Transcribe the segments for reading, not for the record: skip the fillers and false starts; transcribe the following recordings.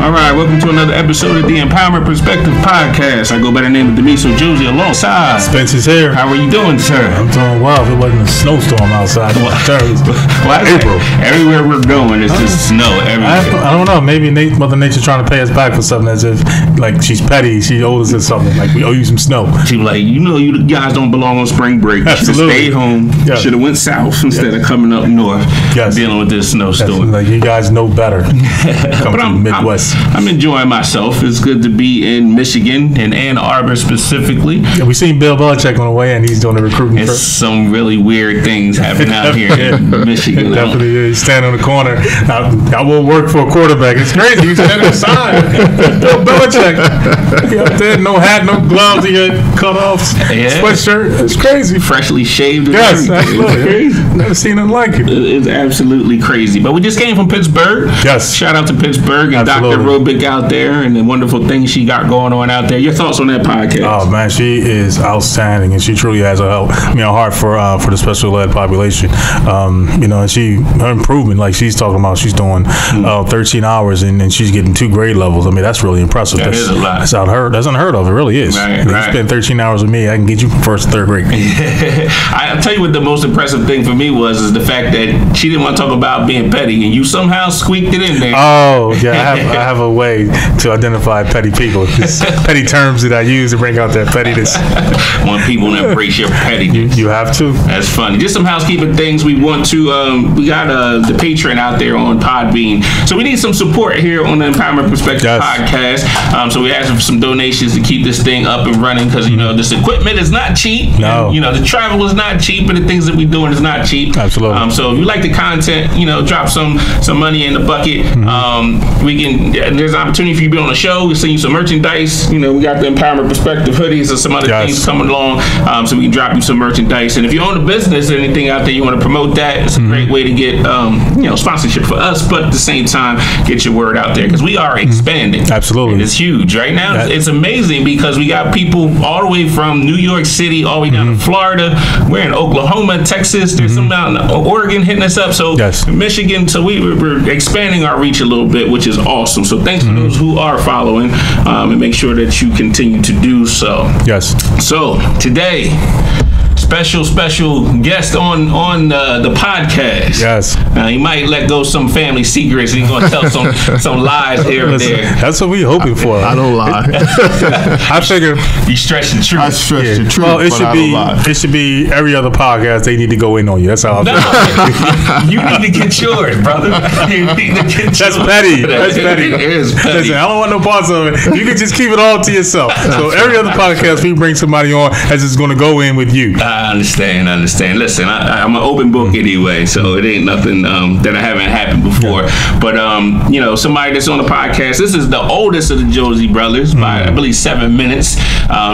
All right, welcome to another episode of the Empowerment Perspective Podcast. I go by the name of Demiso Josie alongside Spencer's here. How are you doing, sir? I'm doing well. If it wasn't a snowstorm outside, April. Everywhere we're going, it's just snow everywhere. I don't know. Maybe Mother Nature's trying to pay us back for something, as if like she's petty. She owes us something. Like we owe you some snow. She's like, you guys don't belong on spring break. You should have stayed home. Yeah. Should have went south instead of coming up north. Yes. Dealing with this snowstorm. Like you guys know better. Come from the Midwest. I'm enjoying myself. It's good to be in Michigan, in Ann Arbor specifically. Yeah, we seen Bill Belichick on the way, and he's doing the recruiting. It's some really weird things happening out here in Michigan. Definitely, yeah. He's standing on the corner. I will work for a quarterback. It's crazy. He's standing aside. Bill Belichick. He up there, no hat, no gloves, he got cutoffs, sweatshirt. It's crazy. Freshly shaved. Yes, absolutely. Crazy. Never seen nothing like it. It's absolutely crazy. But we just came from Pittsburgh. Yes. Shout out to Pittsburgh and Dr. Robick out there and the wonderful things she got going on out there. Your thoughts on that podcast? Oh man, she is outstanding, and she truly has a heart for the special ed population. And her improvement, like she's talking about, she's doing 13 hours and she's getting 2 grade levels. I mean, that's really impressive. Is a lot. That's unheard of. It really is. Right. You spend 13 hours with me, I can get you from 1st to 3rd grade. I'll tell you what the most impressive thing for me is the fact that she didn't want to talk about being petty, and you somehow squeaked it in there. Oh yeah, I have a way to identify petty people. It's petty terms that I use to bring out that pettiness. Want people to embrace your pettiness. You have to. That's funny. Just some housekeeping things. We want to. We got the Patreon out there on Podbean, so we need some support here on the Empowerment Perspective Podcast. So we asked for some donations to keep this thing up and running because this equipment is not cheap. No. And, the travel is not cheap, and the things that we're doing is not cheap. Absolutely. So if you like the content, drop some money in the bucket. We can. There's an opportunity for you to be on the show. We'll send you some merchandise. We got the Empowerment Perspective hoodies and some other things coming along. So we can drop you some merchandise. And if you own a business or anything out there, you want to promote that, it's a great way to get sponsorship for us, but at the same time get your word out there because we are expanding. Absolutely. And it's huge right now. It's amazing because we got people all the way from New York City all the way down to Florida. We're in Oklahoma, Texas. There's some out in Oregon hitting us up. So Michigan. So we're expanding our reach a little bit, which is awesome. So thanks for those who are following, and make sure that you continue to do so. Yes. So today, special guest on the podcast. Yes. He might let go some family secrets. He's going to tell some lies here and there. That's what we're hoping for. I don't lie. I figure you stretch the truth. I stretch the truth. Well, it should be every other podcast. They need to go in on you. That's how I feel. You need to get yours, brother. You need to get That's petty. It is petty. Listen, I don't want no parts of it. You can just keep it all to yourself. So every other podcast we bring somebody on that's just going to go in with you. I understand. Listen, I'm an open book anyway, so it ain't nothing that I haven't happened before. But somebody that's on the podcast, this is the oldest of the Josie brothers by I believe 7 minutes.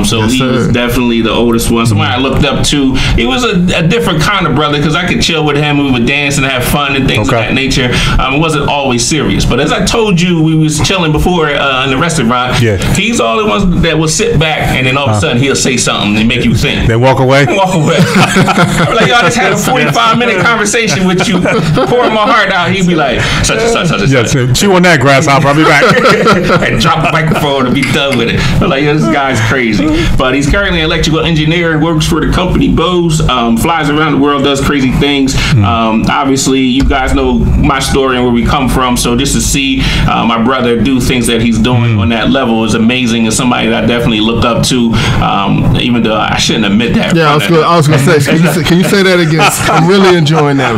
So he was definitely the oldest one. Somebody I looked up to. He was a different kind of brother because I could chill with him. We would dance and have fun and things of that nature. It wasn't always serious. But as I told you, we was chilling before in the restaurant. Yeah. He's all the ones that will sit back and then all of a sudden he'll say something and make you think. Then walk away. I'm like, I just had a 45-minute conversation with you, pouring my heart out. He'd be like, such and such. Yes, chew on that, grasshopper. I'll be back. And drop the microphone and be done with it. I'm like, this guy's crazy. But he's currently an electrical engineer and works for the company Bose, flies around the world, does crazy things. Obviously, you guys know my story and where we come from. So just to see my brother do things that he's doing on that level is amazing. And somebody that I definitely look up to, even though I shouldn't admit that. Yeah, I was going to say, can you say that again? I'm really enjoying that.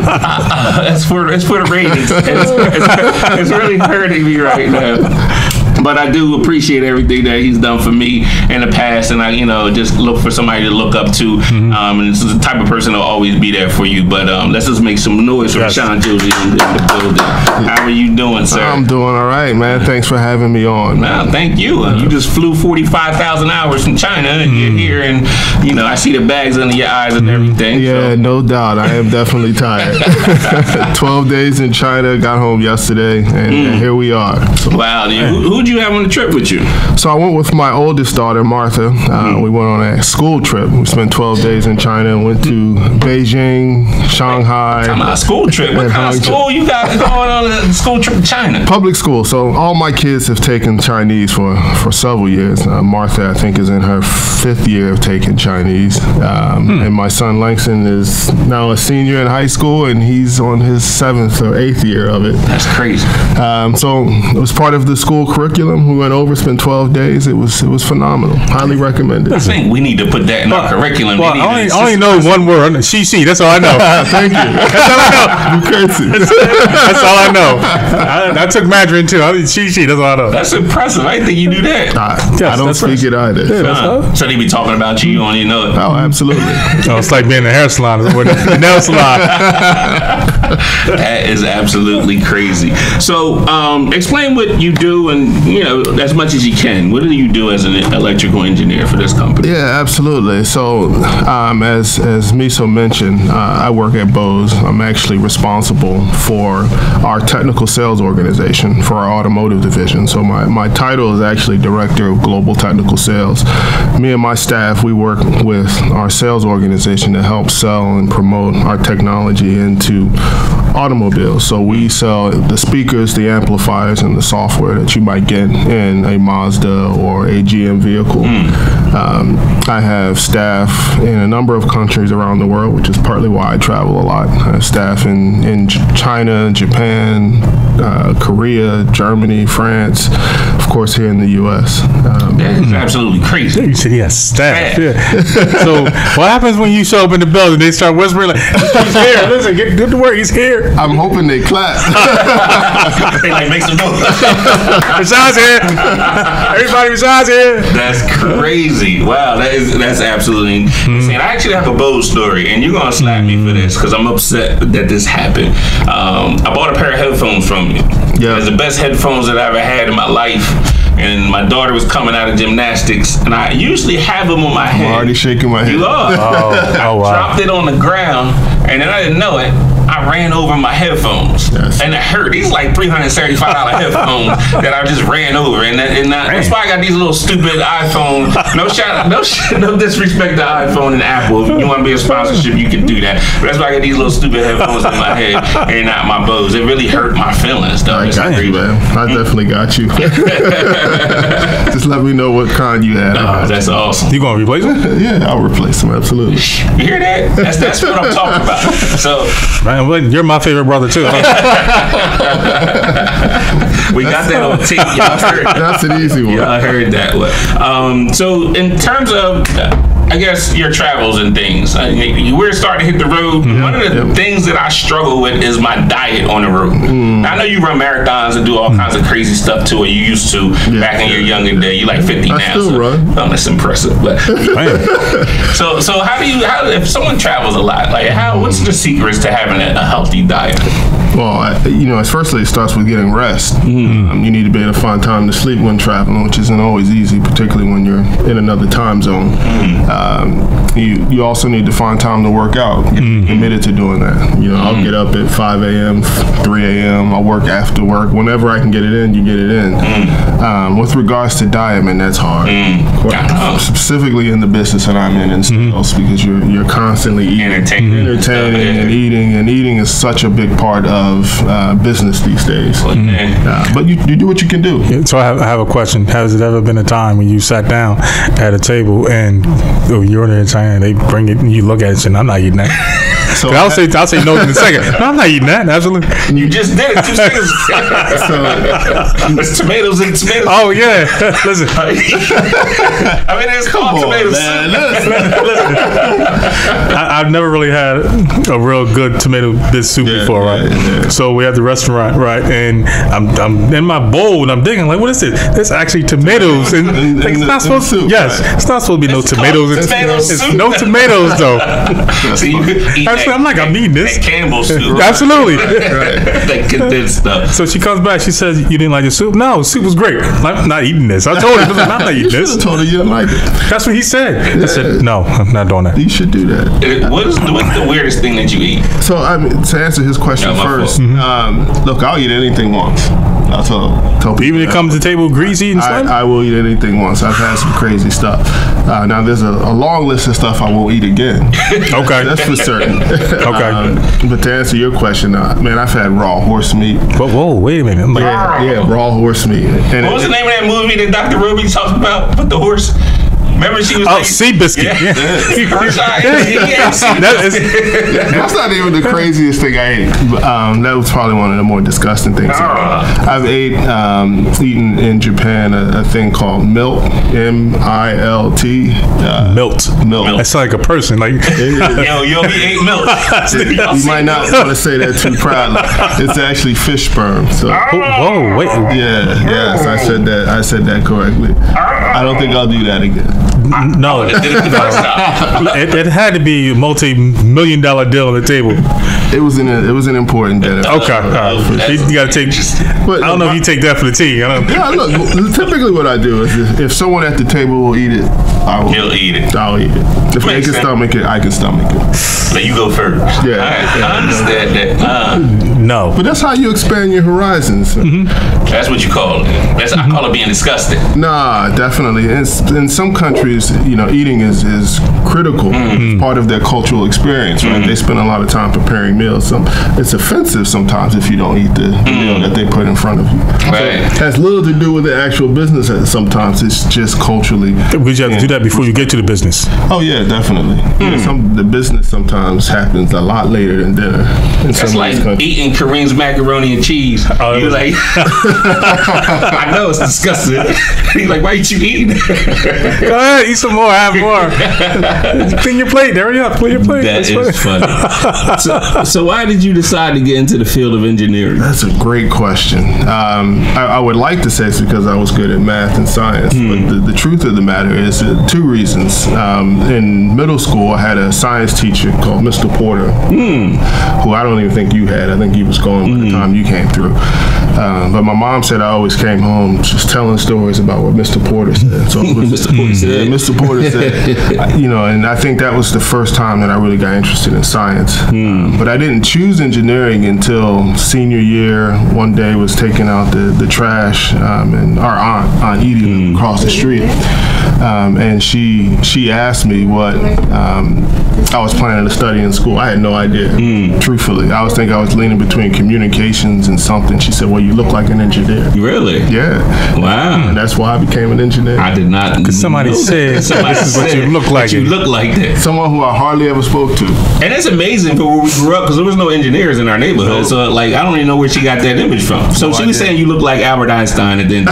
It's for the ratings. It's really hurting me right now. But I do appreciate everything that he's done for me in the past, and I, just look for somebody to look up to. And this is the type of person that'll always be there for you. But let's just make some noise for Sean Josie in the building. How are you doing, sir? I'm doing all right, man. Thanks for having me on. No, thank you. You just flew 45,000 hours from China, and you're here, and I see the bags under your eyes and everything. Yeah, no doubt. I am definitely tired. 12 days in China. Got home yesterday, and here we are. So. Wow, dude. Who'd you have on the trip with you? So I went with my oldest daughter, Martha. We went on a school trip. We spent 12 days in China and went to Beijing, Shanghai. Talking about a school trip. What kind of school you got going on a school trip to China? Public school. So all my kids have taken Chinese for several years. Martha, I think, is in her 5th year of taking Chinese. And my son Langston is now a senior in high school, and he's on his 7th or 8th year of it. That's crazy. So it was part of the school curriculum. We went over, spent 12 days. It was phenomenal. Highly recommended. I think we need to put that in our curriculum. Well, I only know one word. She. That's all I know. Thank you. That's all I know. You crazy. That's all I know. I took Mandarin too. She. That's all I know. That's impressive. I didn't think you do that. I don't speak it either. Yeah, so they be talking about you. You don't even know it. Oh, absolutely. It's like being in a hair salon or the nail salon. That is absolutely crazy. So, explain what you do, and as much as you can. What do you do as an electrical engineer for this company? Yeah, absolutely. So, as Miso mentioned, I work at Bose. I'm actually responsible for our technical sales organization for our automotive division. So, my title is actually Director of Global Technical Sales. Me and my staff, we work with our sales organization to help sell and promote our technology into automobiles. So we sell the speakers, the amplifiers, and the software that you might get in a Mazda or a GM vehicle. I have staff in a number of countries around the world, which is partly why I travel a lot. I have staff in China, Japan, Korea, Germany, France, of course here in the U.S. That is absolutely crazy. You said he has staff. Yeah. So what happens when you show up in the building? They start whispering like, "He's here! Listen, get to work. He's here." I'm hoping they clap. They like make some noise. Rashad's here. Everybody, Rashad's here. That's crazy. Wow, that's absolutely insane. I actually have a Bose story, and you're gonna slap me for this because I'm upset that this happened. I bought a pair of headphones from you. Yeah. It's the best headphones that I ever had in my life. And my daughter was coming out of gymnastics, and I usually have them on my head. I'm already shaking my head. You are. Oh, wow. Dropped it on the ground, and then I didn't know it. I ran over my headphones, and it hurt. These like $375 headphones that I just ran over, and that's why I got these little stupid iPhone. No disrespect to iPhone and Apple. If you want to be a sponsorship, you can do that. But that's why I got these little stupid headphones in my head and not my Bose. It really hurt my feelings, though. I got you, man. I definitely got you. Just let me know what kind you have. Oh, that's awesome. You gonna replace them? Yeah, I'll replace them. Absolutely. You hear that? That's what I'm talking about. So, man, you're my favorite brother too. We got that on tape. Y'all heard. That's an easy one. Yeah, I heard that one. So in terms of, I guess, your travels and things, we're starting to hit the road. One of the things that I struggle with is my diet on the road. Now, I know you run marathons and do all kinds of crazy stuff too, or you used to back in your younger day. You're like 50 now. Still run. Oh, that's impressive. But so how if someone travels a lot, like what's the secrets to having a healthy diet? Well, firstly, it starts with getting rest. You need to be able to find time to sleep when traveling, which isn't always easy, particularly when you're in another time zone. You also need to find time to work out. Get committed to doing that. I'll get up at 5 a.m., 3 a.m. I'll work after work. Whenever I can get it in, you get it in. With regards to diet, man, that's hard. Specifically in the business that I'm in sales, because you're constantly eating, entertaining, and eating. And eating is such a big part of business these days. But you do what you can do. So I have a question. Has it ever been a time when you sat down at a table and you're in China and they bring it and you look at it and say, "I'm not eating that"? So I'll say no in a second. No, I'm not eating that. Absolutely. You just did it 2 seconds. It's tomatoes and tomatoes. Oh yeah. Listen. I mean, it's called tomato soup. I've never really had a real good tomato soup before, right? Yeah. So we're at the restaurant, right? And I'm in my bowl and I'm digging like, what is it? It's actually tomatoes and like, it's not supposed to. Yes, it's not supposed to be no tomatoes. It's no tomatoes though. So you could eat I'm like, I'm eating this. Campbell's soup. Absolutely. That condensed stuff. So she comes back. She says, "You didn't like the soup?" "No, the soup was great. I'm not eating this." I told her, "I'm not eating this." You should have told her you didn't like it. That's what he said. I said, "No, I'm not doing that." You should do that. What's the weirdest thing that you eat? So, to answer his question first, first. Look, I'll eat anything once. I'll tell people. Even if it comes to the table greasy and slimy? I will eat anything once. I've had some crazy stuff. Now, there's a long list of stuff I won't eat again. Okay. That's for certain. Okay. But to answer your question, man, I've had raw horse meat. Whoa, wait a minute. Yeah, raw horse meat. And what was the name of that movie that Dr. Ruby talked about with the horse? Remember she was Seabiscuit. Yeah. That's not even the craziest thing I ate. That was probably one of the more disgusting things. I've eaten in Japan a thing called milt, MILT. Milt. That's like a person. Like yo, he ate milk. You might not want to say that too proudly. It's actually fish sperm. So. Whoa, wait. Yes, I said that correctly. I don't think I'll do that again. No, it had to be a multi-million-dollar deal on the table. It was an important dinner. Okay, you got to take. But I don't know if you take that for the tea. Yeah, look. Typically, what I do is if someone at the table will eat it, he'll eat it. I'll eat it. If they can stomach it, I can stomach it. But you go first. Yeah, I understand that. No, but that's how you expand your horizons. That's what you call it. I call it being disgusted. Nah, definitely. In some countries, eating is critical. It's part of their cultural experience, right? They spend a lot of time preparing meals. It's offensive sometimes if you don't eat the meal that they put in front of you. Right. So it has little to do with the actual business. Sometimes it's just culturally. But you have to do that before you get to the business. Oh yeah, definitely. The business sometimes happens a lot later than dinner. That's like eating Kareem's macaroni and cheese. You're like, I know it's disgusting. He's like, why ain't you eating? Go ahead, eat some more, have more. Clean your plate, hurry up, clean your plate. That is funny. So why did you decide to get into the field of engineering? That's a great question. I would like to say it's because I was good at math and science, but the truth of the matter is two reasons. In middle school, I had a science teacher called Mr. Porter, who I don't even think you had. I think he was gone by the time you came through. But my mom said I always came home just telling stories about what Mr. Porter said. So Mr. Porter said, and I think that was the first time that I really got interested in science. But I didn't choose engineering until senior year. One day was taking out the trash, and our Aunt Edie lived across the street. And she asked me what I was planning to study in school. I had no idea, truthfully. I was leaning between communications and something. She said, well, you look like an engineer. Really? Yeah. Wow. And that's why I became an engineer. I did not. Because somebody said this is what you look like. You look like that. Someone who I hardly ever spoke to. And it's amazing for where we grew up because there was no engineers in our neighborhood. So, I don't even know where she got that image from. So she was saying you look like Albert Einstein, and then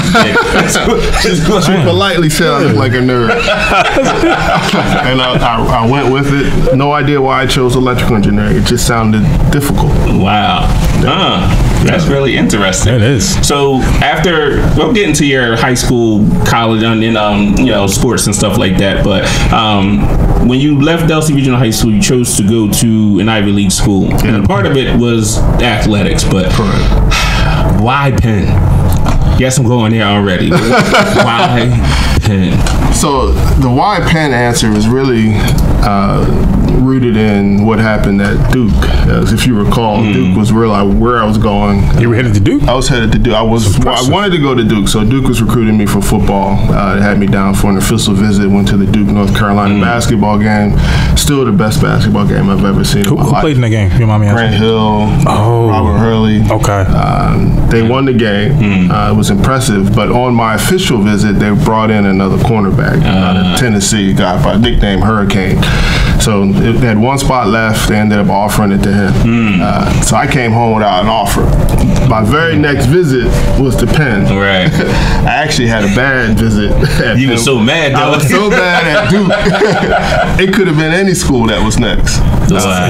she politely said I look like a nerd. And I went with it. No idea why I chose electrical engineering. It just sounded difficult. Wow. That's really interesting. It is. So after we'll get into your high school, college, and sports and stuff like that. But when you left Delsea Regional High School, you chose to go to an Ivy League school, and part of it was athletics. But why Penn? Yes, I'm going there already. Why Penn? So the why Penn answer is really rooted in what happened at Duke. As if you recall, Duke was where I was going. You were headed to Duke? I was headed to Duke. I wanted to go to Duke, so Duke was recruiting me for football. They had me down for an official visit. Went to the Duke North Carolina basketball game. Still the best basketball game I've ever seen. Who played in the game? Your mommy Grant Hill, Robert Hurley. Okay. They won the game. It was impressive. But on my official visit, they brought in another cornerback out of Tennessee, guy by nickname Hurricane. So they had one spot left. They ended up offering it to him. So I came home without an offer. My very next visit was to Penn. Right. I actually had a bad visit at You were so mad, though. I was so bad at Duke. It could have been any school that was next.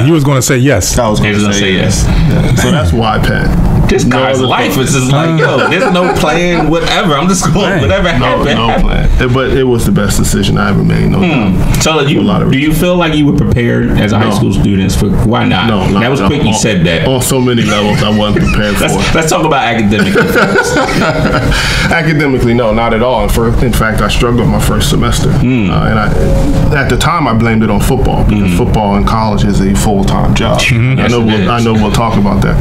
You was going to say yes. I was going to say yes. Yeah. So that's why Penn. this guy's life is just like, yo, there's no plan, whatever. I'm just going, whatever happened. No plan. But it was the best decision I ever made, no doubt. So do you feel like you were prepared as a high school student for, why not? No, that was quick you said that. On so many levels, I wasn't prepared for it. Let's talk about academically. Academically, no, not at all. In fact, I struggled my first semester. And at the time, I blamed it on football, because football in college is a full-time job. I know we'll talk about that.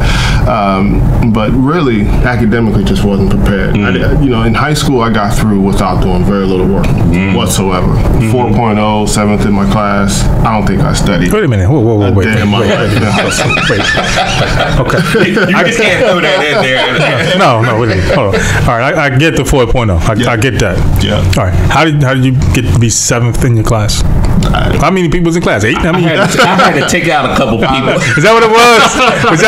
But really, academically, just wasn't prepared. In high school, I got through without doing very little work whatsoever. 4.0, 7th in my class. I don't think I studied. Wait a minute. Wait. Wait. Okay. You just can't throw that in there. No, wait a minute. Hold on. All right, I get the 4.0. I get that. Yeah. All right. How did you get to be 7th in your class? How many people was in class? 8? I had to take out a couple people. Is that what it was? Was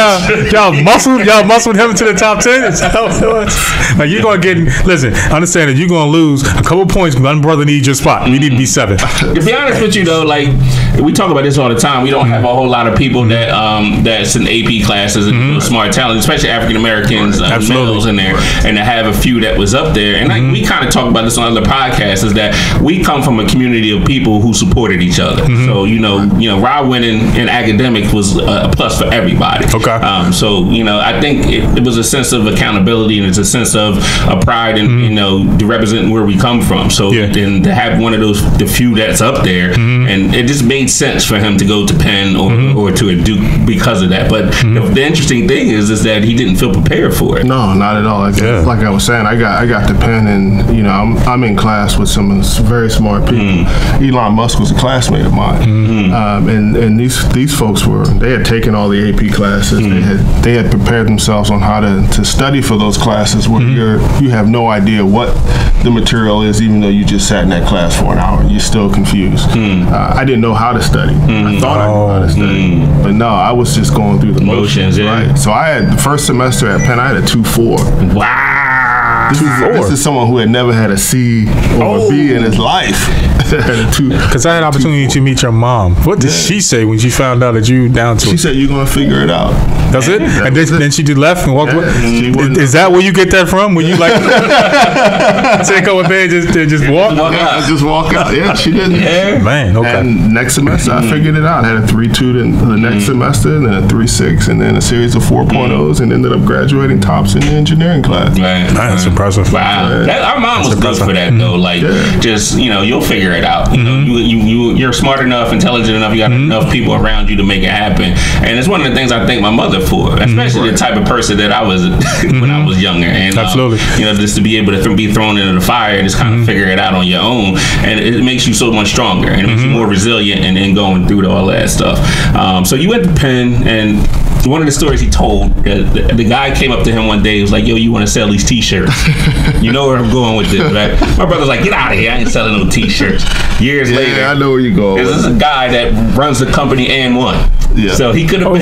y'all muscled him to the top 10? Is that what it was? Like, you're going to get, listen, understand that you're going to lose a couple points, but one brother needs your spot. We need to be 7. To be honest with you, though, like, we talk about this all the time. We don't have a whole lot of people that's in AP classes and smart talent, especially African Americans, males in there, and to have a few that was up there. And like we kind of talk about this on other podcasts, is that we come from a community of people who supported each other. So Rob winning in academics was a plus for everybody. Okay. So I think it was a sense of accountability, and it's a sense of a pride in to represent where we come from. So then to have one of the few that's up there, and it just made sense for him to go to Penn or to a Duke because of that. But the interesting thing is that he didn't feel prepared for it. No, not at all. Like I was saying, I got to Penn, and I'm in class with some very smart people. Elon Musk was a classmate of mine, and these folks they had taken all the AP classes. They had prepared themselves on how to study for those classes where you have no idea what the material is, even though you just sat in that class for an hour. You're still confused. I didn't know how to study. I thought I knew how to study, but no, I was just going through the motions. Right. So I had the first semester at Penn, I had a 2.4. Wow. This is someone who had never had a C or a B in his life. Because I had an opportunity to meet your mom. What did she say when she found out that you down to it? She said, "You're gonna figure it out." That's it. And then she just left and walked away. Is that where you get that from? When you like take over bed and just walk? Just walk out. Yeah, she didn't. Man, okay. And next semester, I figured it out. I had a 3.2 the next semester, and then a 3.6, and then a series of 4.0s, and ended up graduating tops in the engineering class. That's impressive. Wow. Our mom was good for that though. Like, just you'll figure it out. You're smart enough, intelligent enough. You got enough people around you to make it happen. And it's one of the things I thank my mother for, especially the type of person that I was when I was younger. And absolutely, just to be able to be thrown into the fire and just kind of figure it out on your own, and it makes you so much stronger, and it makes you more resilient and going through all that stuff. So you went to Penn, and one of the stories he told, the guy came up to him one day. He was like, "Yo, you want to sell these T-shirts?" You know where I'm going with this, right? My brother's like, "Get out of here! I ain't selling no T-shirts." Years later, I know where you go. This is a guy that runs the company and won. Yeah. So he could have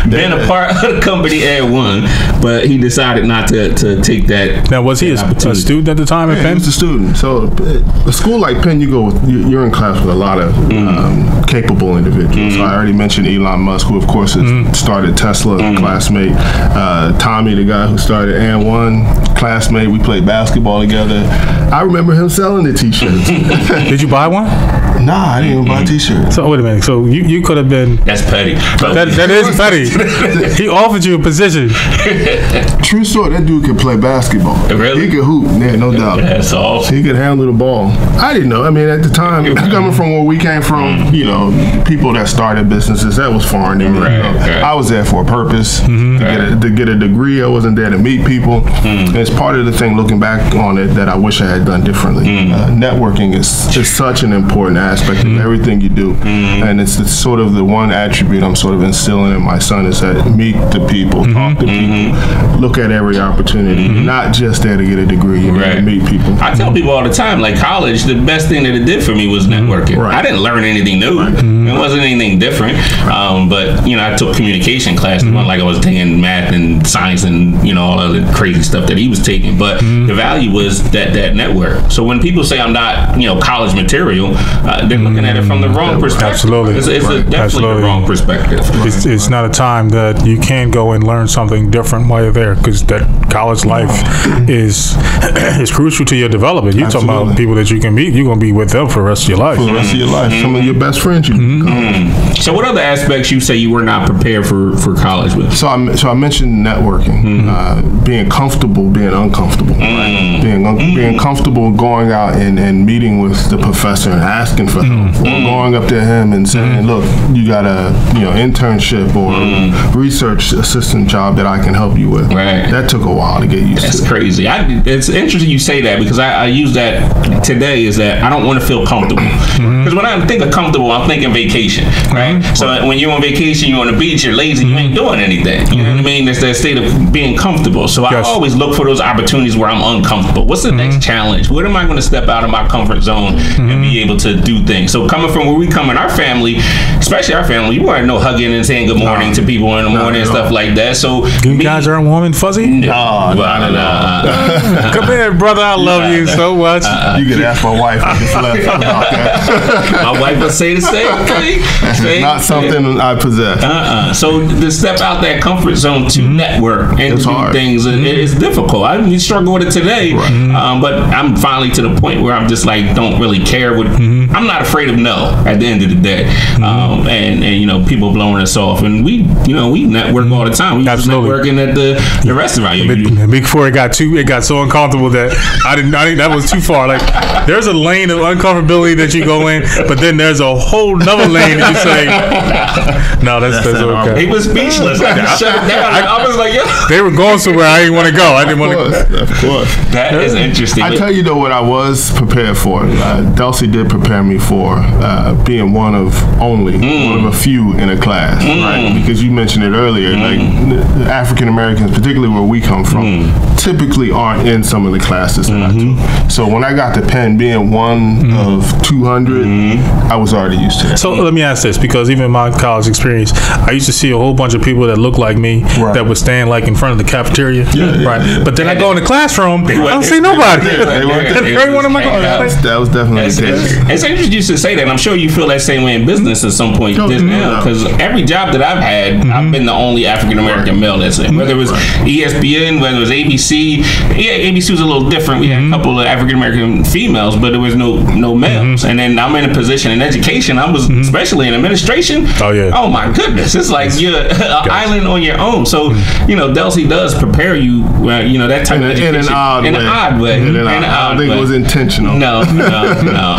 been a part of the company and won, but he decided not to take that. Now, was he a student at the time at Penn? He was a student. So a school like Penn, you're in class with a lot of capable individuals. So I already mentioned Elon Musk, who of course started Tesla, classmate. Tommy, the guy who started and won, classmate. We played basketball together. I remember him selling the T-shirts. Did you buy one? Nah, I didn't even buy a T-shirt. So wait a minute. So you could have been. That's petty. That is petty. He offered you a position. True story. That dude could play basketball. Really? He could hoop. Yeah, no doubt. That's awesome. He could handle the ball. I didn't know. I mean, at the time, coming from where we came from, people that started businesses, that was foreign to me. Right. I was there for a purpose, to get a degree. I wasn't there to meet people. And it's part of the thing, looking back on it, that I wish I had done differently. Networking is such an important aspect of everything you do. And it's sort of the one attribute I'm sort of instilling in my son, is that meet the people, talk to people, look at every opportunity. You're not just there to get a degree, you're there to meet people. I tell people all the time, like college, the best thing that it did for me was networking. I didn't learn anything new. It wasn't anything different. But I took communication classes. It wasn't like I was taking math and science and all other crazy stuff that he was taking. But the value was that network. So when people say I'm not college college material, they're looking at it from the wrong perspective. Absolutely. It's definitely the wrong perspective. It's not a time that you can go and learn something different while you're there, because that college life is crucial to your development. You're talking about people that you can meet. You're going to be with them for the rest of your life. For the rest of your life. Some of your best friends you can become. So what other aspects you say you were not prepared for college with? So I mentioned networking, being comfortable, being uncomfortable, right? Being comfortable going out and meeting with the professor and asking for help, or going up to him and saying, look, you got a internship or research assistant job that I can help you with. Right. That took a while to get used to. That's crazy. It's interesting you say that, because I use that today, is that I don't want to feel comfortable. Because when I think of comfortable, I'm thinking vacation, right? So when you're on vacation, you're on the beach, you're lazy, you ain't doing anything. You know what I mean? It's that state of being comfortable. So I always look for those opportunities where I'm uncomfortable. What's the next challenge? Where am I going to step out of my comfort zone and be able to do things? So coming from where we come in our family, especially our family, you weren't no hugging and saying good morning to people in the morning and stuff like that. So you guys aren't warm and fuzzy? No. Come here, brother. I love you so much. You can ask my wife. I just left about that. My wife would say the same thing. Not something I possess. So to step out that comfort zone to network and It's do hard. things, it's difficult. I struggle with it today, but I'm finally to the point where I'm just like, don't really care. I'm not afraid of no at the end of the day. And people blowing us off, and we network all the time. We just networking at the restaurant. Before it got so uncomfortable that I didn't. That was too far. Like, there's a lane of uncomfortability that you go in, but then there's a whole nother lane that you say, no, that's okay. He was speechless. I just shut it down. I was like, yeah. They were going somewhere I didn't want to go. I didn't want to. Of course. That is interesting. I tell you though, what I was prepared for. Delcy did prepare me for being one of a few in a class, right? Because you mentioned it earlier, like African Americans, particularly where we come from, typically aren't in some of the classes that I took. So when I got to Penn, being one of 200, I was already used to that. So let me ask this, because even in my college experience, I used to see a whole bunch of people that looked like me that would stand like in front of the cafeteria, right? But then I go in the classroom, I don't see nobody. Everyone in my class. That was definitely the case. It's interesting you should say that. I'm sure you feel that same way in business at some point now, because every job that I've had, I've been the only African American male that's in. Whether it was ESPN, whether it was ABC. Yeah, ABC was a little different. We had a couple of African American females, but there was no males. And then I'm in a position in education. I was especially in administration. Oh my goodness, it's like you're an island on your own. So Delcy does prepare you. That type of education in an odd way. I think it was intentional. No,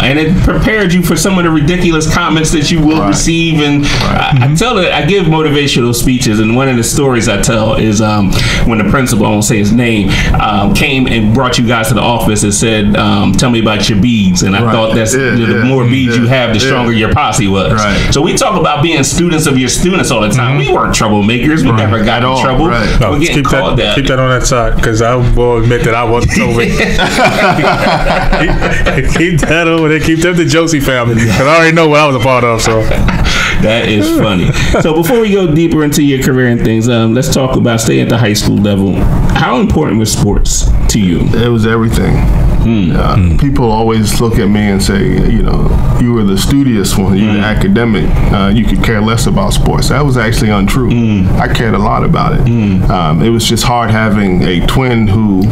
and it prepared you for some of the ridiculous comments that you will receive. And I give motivational speeches, and one of the stories I tell is when the principal, I won't say his name, came and brought you guys to the office and said, tell me about your beads. And I thought that's the more beads you have, the stronger your posse was. So we talk about being students of your students all the time. We weren't troublemakers. We never got in trouble. No, keep that on that side, because I will admit that I wasn't trouble. Keep that over there. Keep them the Josie family, because I already know what I was a part of. So that is funny. So before we go deeper into your career and things, let's talk about staying at the high school level. How important was sports to you? It was everything. People always look at me and say, you were the studious one, you're the academic, you could care less about sports. That was actually untrue. I cared a lot about it. It was just hard having a twin who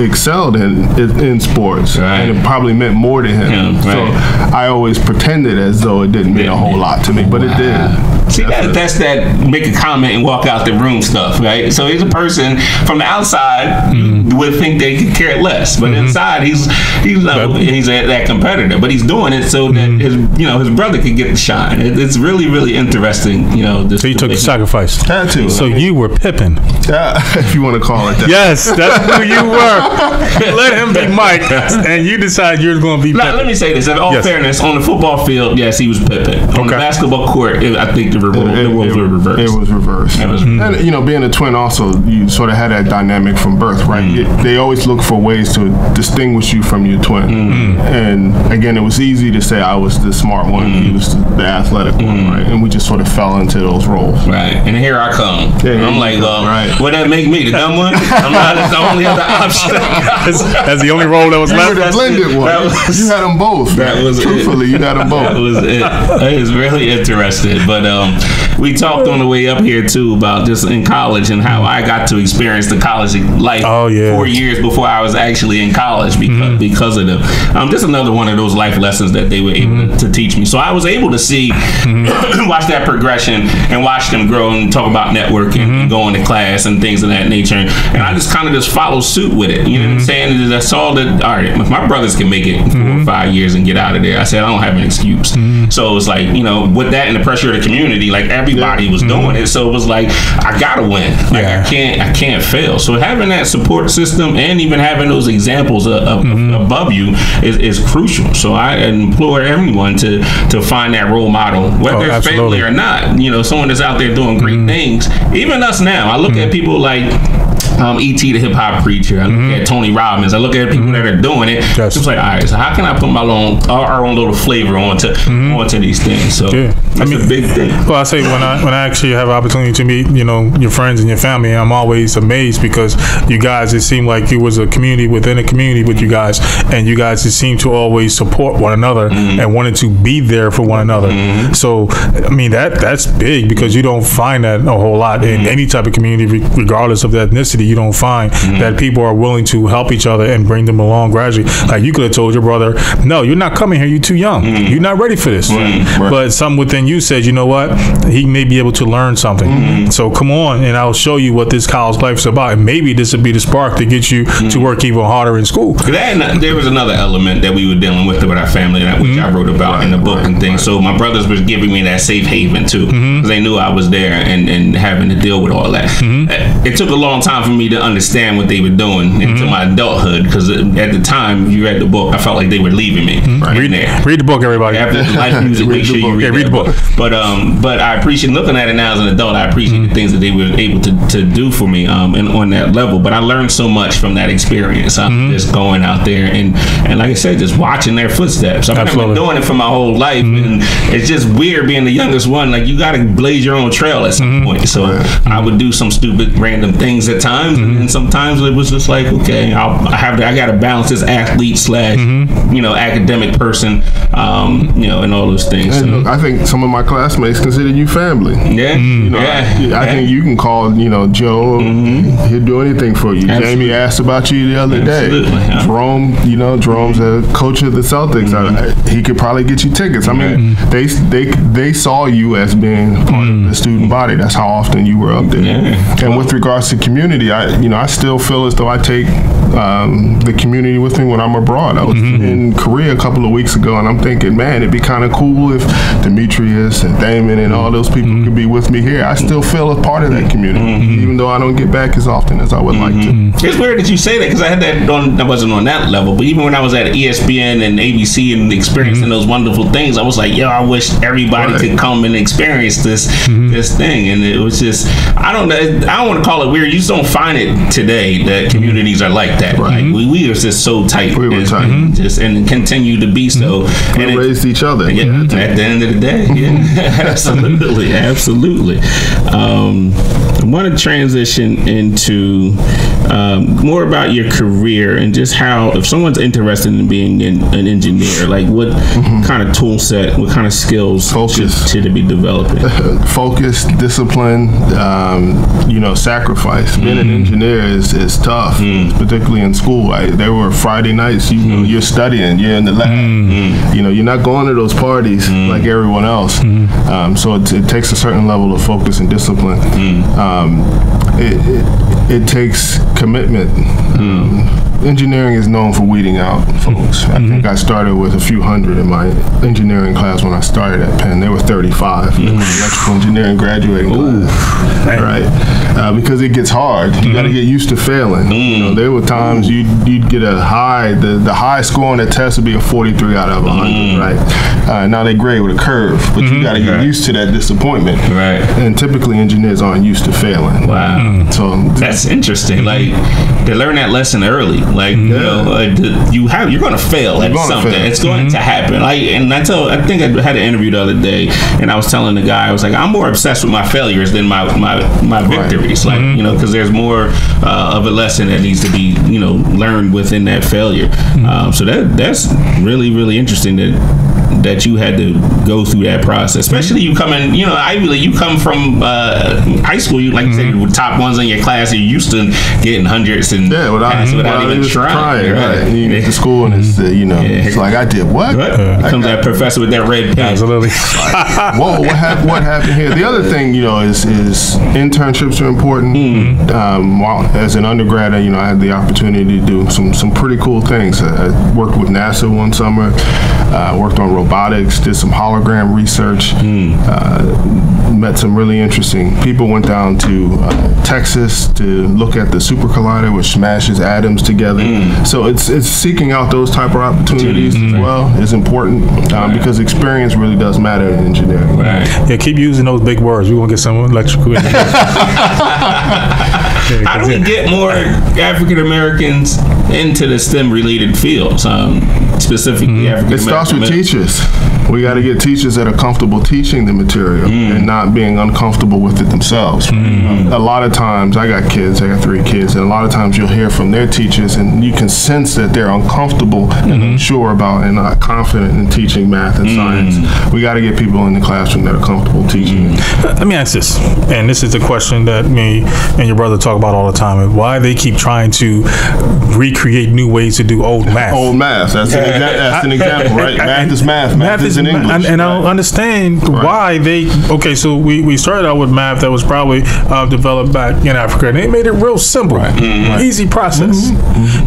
excelled in sports, and it probably meant more to him. So I always pretended as though it didn't mean a whole lot to me, but it did. See, that's that make a comment and walk out the room stuff, right? So he's a person from the outside would think they could care less, but inside he's that competitor, but he's doing it so that his brother could get the shine. It's really, really interesting. So you took the sacrifice. Had to. So you were Pippin. If you want to call it that. Yes, that's who you were. Let him be Mike, and you decide you're going to be Pippin. Let me say this. In all fairness, on the football field, yes, he was Pippin. On the basketball court, I think the roles were reversed. It was reversed. And, you know, being a twin also, you sort of had that dynamic from birth, right? They always look for ways to distinguish you from your twin. And again, it was easy to say I was the smart one, he was the athletic one, right? And we just sort of fell into those roles. Right. And here I come. Yeah, I'm like, would that make me the dumb one? I'm not the only other option. That's the only role that was left. You were the blended one. You had them both. That was truthfully, you had them both. That was it. It was really interesting. But we talked on the way up here too about just in college and how I got to experience the college life 4 years before I was actually in college because of them. Just another one of those life lessons that they were able to teach me. So I was able to see, watch that progression and watch them grow and talk about networking and going to class and things of that nature. And I just kind of just follow suit with it. You know what I'm saying? And I saw that, all right, if my brothers can make it 4 or 5 years and get out of there, I said, I don't have an excuse. So it's like, you know, with that and the pressure of the community, like everybody was doing it. So it was like, I gotta win. Like I can't fail. So having that support system and even having those examples above you is crucial. So I implore everyone to find that role model, whether it's family or not. You know, someone that's out there doing great things. Even us now, I look at people like E.T. the hip hop preacher. I look at Tony Robbins. I look at people that are doing it. It's like, all right, so how can I put our own little flavor onto these things? So that's a big thing. Well, I say when I actually have an opportunity to meet, you know, your friends and your family, I'm always amazed because you guys, it seemed like it was a community within a community with you guys, and you guys just seem to always support one another and wanted to be there for one another. So I mean that's big because you don't find that a whole lot in any type of community, regardless of the ethnicity. You don't find that people are willing to help each other and bring them along gradually. Like you could have told your brother, no, you're not coming here, you're too young, you're not ready for this. But something within you said, you know what, he may be able to learn something. So come on and I'll show you what this college life is about, and maybe this would be the spark to get you to work even harder in school. There was another element that we were dealing with our family, which I wrote about in the book and things. So my brothers were giving me that safe haven too, because they knew I was there and having to deal with all that. It took a long time for me to understand what they were doing into my adulthood, because at the time, if you read the book, I felt like they were leaving me. Read the book, everybody. After Life Music, make sure you read the book. But I appreciate looking at it now as an adult. I appreciate the things that they were able to do for me and on that level. But I learned so much from that experience. Just going out there and like I said, just watching their footsteps. I've been doing it for my whole life, and it's just weird being the youngest one. Like you got to blaze your own trail at some point. So I would do some stupid random things at times, and sometimes it was just like, okay, I got to balance this athlete / you know, academic person, you know, and all those things. So. I think some of my classmates consider you family. You know, I think you can call, you know, Joe. He'll do anything for you. Absolutely. Jamie asked about you the other day. Jerome, you know, Jerome's a coach of the Celtics. He could probably get you tickets. I mean, they saw you as being part of the student body. That's how often you were up there. And with regards to community, I still feel as though I take the community with me when I'm abroad. I was in Korea a couple of weeks ago, and I'm thinking, man, it'd be kind of cool if Demetrius and Damon and all those people could be with me here. I still feel a part of that community, even though I don't get back as often as I would like to. It's weird that you say that, because I had that I wasn't on that level, but even when I was at ESPN and ABC and experiencing those wonderful things, I was like, yo, I wish everybody could come and experience this thing. And it was just, I don't want to call it weird. You just don't find it today that communities are like that. Like we are just so tight. We were tight. Just and continue to be so. We raised each other. Yeah, at the end of the day. Absolutely. I want to transition into more about your career and just how, if someone's interested in being an engineer, like what kind of tool set, what kind of skills should be developing? Focus, discipline, you know, sacrifice. Being an engineer is tough, particularly in school. There were Friday nights, you know, you're studying, you're in the lab. You know, you're not going to those parties like everyone else. So it takes a certain level of focus and discipline. It takes commitment. engineering is known for weeding out folks. I think I started with a few hundred in my engineering class when I started at Penn. There were 35 in my electrical engineering graduating class. Right, because it gets hard. You got to get used to failing. You know, there were times you'd get a high. The high score on the test would be a 43 out of 100. Right. Now they grade with a curve, but you got to get used to that disappointment. Right. And typically engineers aren't used to failing. Wow. So that's interesting. Like, they learn that lesson early. Like, you know, you're going to fail at something. It's going to happen. Like, and I think I had an interview the other day, and I was telling the guy, I was like, I'm more obsessed with my failures than my victories. Like, you know, because there's more of a lesson that needs to be, you know, learned within that failure. So that's really, really interesting that you had to go through that process, especially you coming, you know, Ivy League. You come from high school. You like you said, you were top ones in your class. You're used to getting hundreds and without even trying. Right. You get to school and it's you know, it's like I did what? Comes that professor with that red pen. Absolutely. Whoa, what happened here? The other thing, you know, is internships are important. As an undergrad, you know, I had the opportunity to do some pretty cool things. I worked with NASA one summer. Worked on robotics, did some hologram research, met some really interesting people. Went down to Texas to look at the super collider, which smashes atoms together. So it's seeking out those type of opportunities as well is important because experience really does matter in engineering. Right. Yeah, keep using those big words. We want to get some electrical engineers. How do we get more African Americans into the STEM related fields, specifically African American? It starts with teachers. We got to get teachers that are comfortable teaching the material and not being uncomfortable with it themselves. A lot of times, I got 3 kids, and a lot of times you'll hear from their teachers and you can sense that they're uncomfortable and unsure about and not confident in teaching math and science. We got to get people in the classroom that are comfortable teaching it. Let me ask this, and this is the question that me and your brother talk about all the time, and why they keep trying to recreate new ways to do old math. Old math, that's an example, right? Math is math. Math is in English. And I don't understand why they, so we started out with math that was probably developed back in Africa, and they made it real simple, easy process.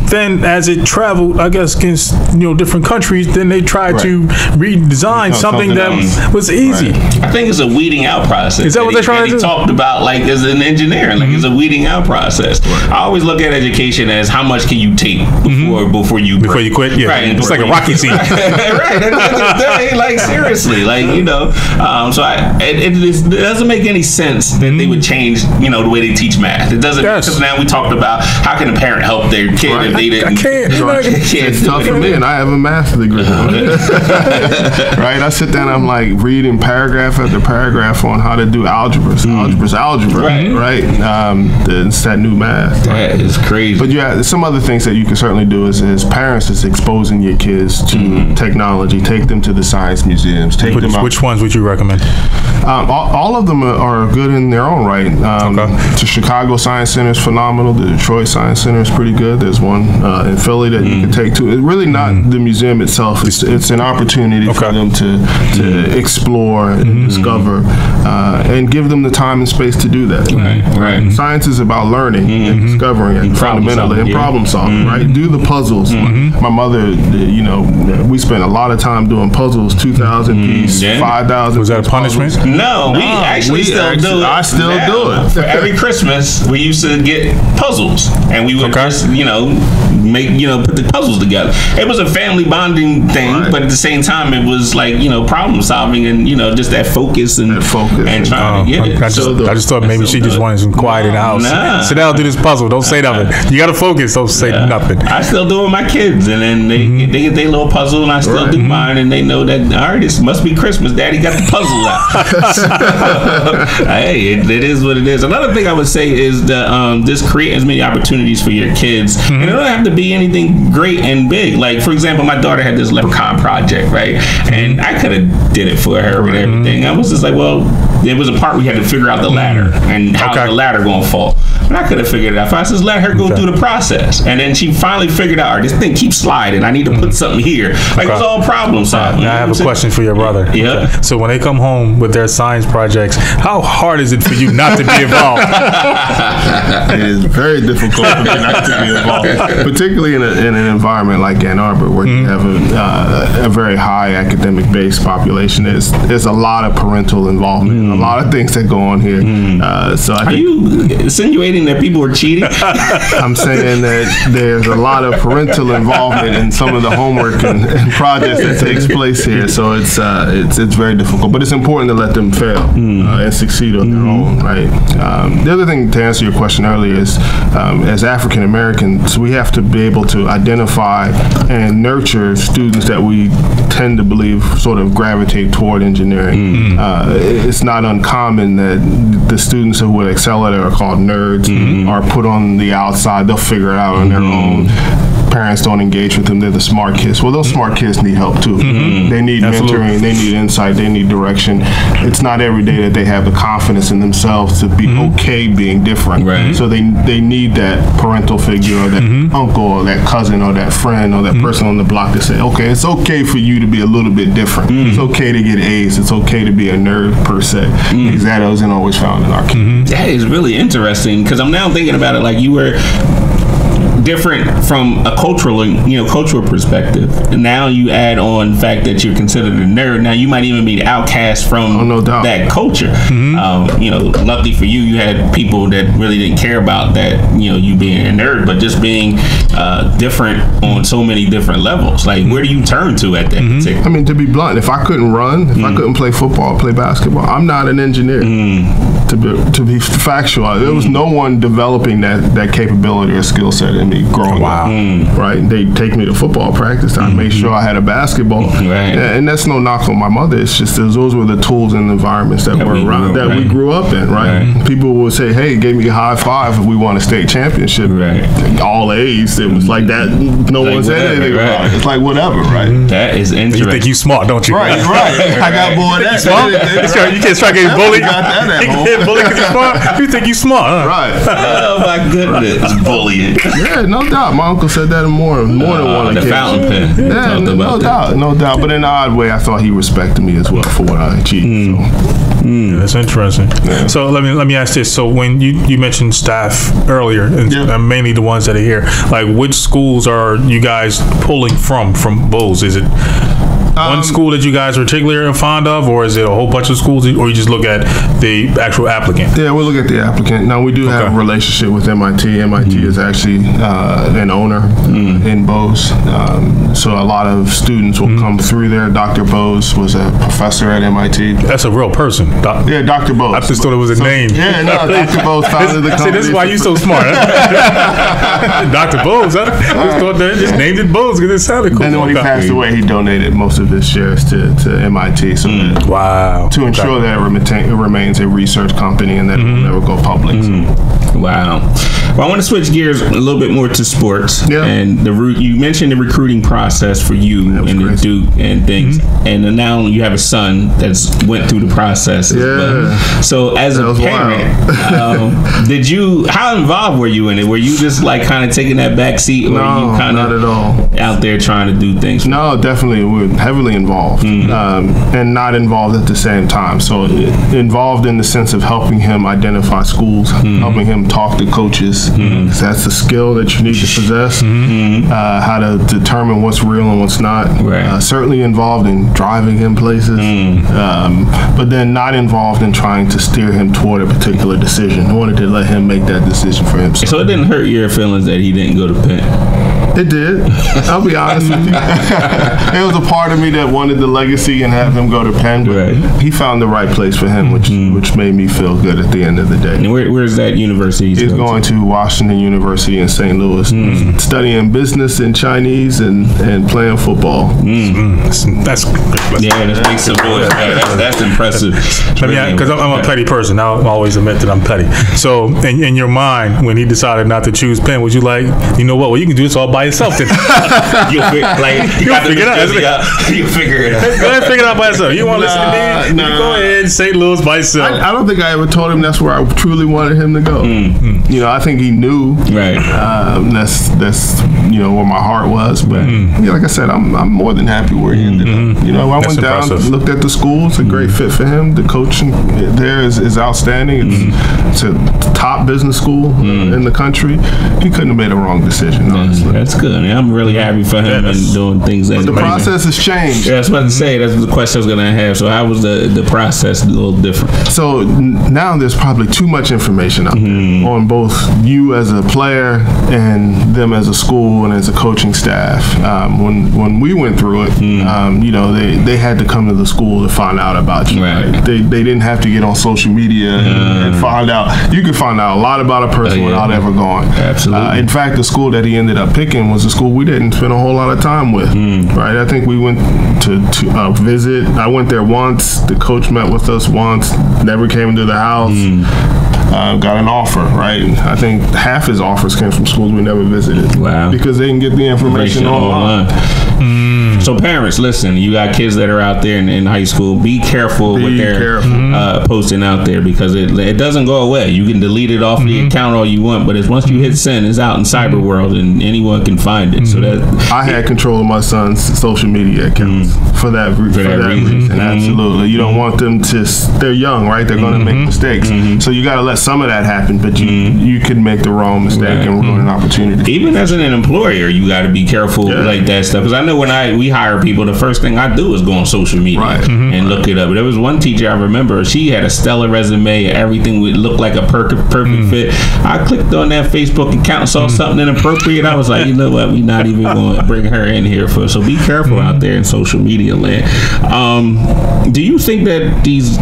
Then as it traveled, I guess, against different countries, then they tried to redesign something that was easy. I think it's a weeding out process. Is that what they're trying to do? He talked about, like, as an engineer, like it's a weeding out process. I always look at education as how much can you take before you quit. Yeah, right. It's like a Rocky scene. Right. Like, seriously, like, so it doesn't make any sense that they would change, the way they teach math. It doesn't, because now we talked about how can a parent help their kid if they didn't. I can't. It's tough for me, and I have a math degree. Right? I sit down, I'm like reading paragraph after paragraph on how to do algebra. Algebra, right? It's that new math. That is crazy. But some other things that you can certainly do as parents is exposing your kids to technology. Take them to the science museums. Which ones would you recommend? All of them are good in their own right. The Chicago Science Center is phenomenal. The Detroit Science Center is pretty good. There's one in Philly that you can take to. It's really not the museum itself. It's an opportunity for them to explore and discover and give them the time and space to do that. Right. Science is about learning and discovering it fundamentally and problem solving. Right. Do the puzzles. My mother, we spent a lot of time doing puzzles. 2,000 piece, 5,000. Was that a punishment? No, we actually still do it. I still do it. For every Christmas, we used to get puzzles, and we would just, make, put the puzzles together. It was a family bonding thing, but at the same time, it was like, problem solving and, just that focus and trying to get it. I just thought maybe she just wanted some quiet in the house. Nah. Sit down, do this puzzle. Don't say nothing. You got to focus. Don't say nothing. I still do it with my kids, and then they get their little puzzle, and I still do mine, and they know that, all right, this must be Christmas. Daddy got the puzzle out. Hey, it is what it is. Another thing I would say is that just create as many opportunities for your kids, and it don't have to be anything great and big. Like, for example, my daughter had this leprechaun project, right? And I could have did it for her and everything. I was just like, well, there was a part we had to figure out the ladder and how the ladder going to fall. But I could have figured it out. I says, let her go through the process. And then she finally figured out, this thing keeps sliding. I need to put something here. Like, it's all problem solving. Now I have a question for your brother. Yeah. Okay. So when they come home with their science projects, how hard is it for you not to be involved? It is very difficult for me not to be involved, particularly in an environment like Ann Arbor, where you have a very high academic-based population. There's a lot of parental involvement, a lot of things that go on here. So I think, are you insinuating that people are cheating? I'm saying that there's a lot of parental involvement in some of the homework and projects that takes place here. So it's very difficult, but it's important to let them fail and succeed on their own, right? The other thing, to answer your question earlier, is as African Americans, we have to be able to identify and nurture students that we tend to believe sort of gravitate toward engineering. It's not uncommon that the students who would excel at it are called nerds, are put on the outside. They'll figure it out on their own. Parents don't engage with them. They're the smart kids. Well, those smart kids need help too. They need mentoring. They need insight. They need direction. It's not every day that they have the confidence in themselves to be okay being different. Right. So they need that parental figure, or that uncle, or that cousin, or that friend, or that person on the block to say, okay, it's okay for you to be a little bit different. It's okay to get A's. It's okay to be a nerd per se. Because that wasn't always found in our community. That is really interesting, because I'm now thinking about it like you were different from a cultural perspective. And now you add on the fact that you're considered a nerd. Now you might even be the outcast from no doubt. that culture. Luckily for you, you had people that really didn't care about that, you being a nerd, but just being different on so many different levels. Like, where do you turn to at that particular? I mean, to be blunt, if I couldn't run, if I couldn't play football, play basketball, I'm not an engineer. To be factual, there was no one developing that capability or skill set in me growing up. Right? They take me to football practice. I made sure I had a basketball. Right. And that's no knock on my mother. It's just those were the tools and environments that were around that we grew up in. Right? People would say, "Hey, give me a high five if we won a state championship." Right. All A's. It was like that. No one said anything about it. It's like whatever. Right. That is interesting. You think you smart, don't you? Right. I got bored of that. You can't try getting bullied. Got that at home. Bullied because you're smart. You think you smart, huh? Right. Oh my goodness, bullying. Yeah, no doubt. My uncle said that more than one the occasion. fountain pen. Yeah, no doubt. But in an odd way, I thought he respected me as well for what I achieved. That's interesting. Yeah. So let me ask this. So when you mentioned staff earlier, and mainly the ones that are here, like which schools are you guys pulling from Bose? Is it one school that you guys are particularly fond of, or is it a whole bunch of schools, or you just look at the actual applicant? Yeah, we'll look at the applicant. Now, we do have a relationship with MIT. MIT is actually an owner in Bose. So a lot of students will come through there. Dr. Bose was a professor at MIT. That's a real person. Yeah, Dr. Bose. I just thought it was a name. Yeah, no, Dr. Bose founded the company. See, this is why you're so smart. Huh? Dr. Bose, huh? I thought they just named it Bose because it sounded cool. And then when he passed away, he donated most of his shares to MIT. So to ensure that it remains a research company and that it will never go public. Wow. Well, I want to switch gears a little bit more to sports. Yeah. And you mentioned the recruiting process for you and the Duke and things. And now you have a son that's went through the process. Yeah. So as a parent, how involved were you in it? Were you just like kind of taking that back seat, or were you kind of not at all out there trying to do things? No, definitely. We're heavily involved and not involved at the same time. So involved in the sense of helping him identify schools, helping him talk to coaches. That's the skill that you need to possess. How to determine what's real and what's not. Right. Certainly involved in driving him places, but then not involved in trying to steer him toward a particular decision. I wanted to let him make that decision for himself. So it didn't hurt your feelings that he didn't go to Penn? It did. I'll be honest with you. There was a part of me that wanted the legacy and have him go to Penn, but he found the right place for him, which made me feel good at the end of the day. And where's that university? He's going to Washington University in St. Louis, studying business and Chinese and playing football. That's makes some noise. That's impressive. Because I'm a petty person. I always admit that I'm petty. So in your mind, when he decided not to choose Penn, was you like, you know what? Well, you can do this all by by yourself. Then You'll figure it out. You'll figure it out. Go ahead and figure it out by yourself. You want to listen to me? You go ahead, St. Louis by yourself. I don't think I ever told him that's where I truly wanted him to go. You know, I think he knew. Right. That's where my heart was. But like I said, I'm more than happy where he ended up. You know, I went down, looked at the school. It's a great fit for him. The coaching there is outstanding. It's a top business school in the country. He couldn't have made a wrong decision, honestly. That's good. I'm really happy for him and doing things. But the process has changed. Yeah, I was about to say, that's the question I was going to have. So how was the process a little different? So now there's probably too much information out there on both you as a player and them as a school and as a coaching staff. When we went through it, they had to come to the school to find out about you. Right. They didn't have to get on social media and find out. You could find out a lot about a person without ever going. Absolutely. In fact, the school that he ended up picking was a school we didn't spend a whole lot of time with. Right. I think we went to visit. I went there once. The coach met with us once. Never came to the house. Got an offer, right? I think half his offers came from schools we never visited. Wow. Because they can get the information online. So parents, listen, you got kids that are out there in high school. Be careful what they're posting out there, because it doesn't go away. You can delete it off the account all you want, but once you hit send, it's out in cyber world and anyone can find it. So that I had control of my son's social media accounts for that reason. Absolutely. You don't want them to, they're young, right? They're going to make mistakes. So you got to let some of that happen, but you can make the wrong mistake and ruin an opportunity. Even as an employer, you got to be careful like that stuff. Because I know when we hire people, the first thing I do is go on social media and look it up. There was one teacher I remember, she had a stellar resume, everything would look like a perfect fit. I clicked on that Facebook account, saw something inappropriate. I was like, you know what, we're not even going to bring her in here for. So be careful out there in social media land. Do you think that these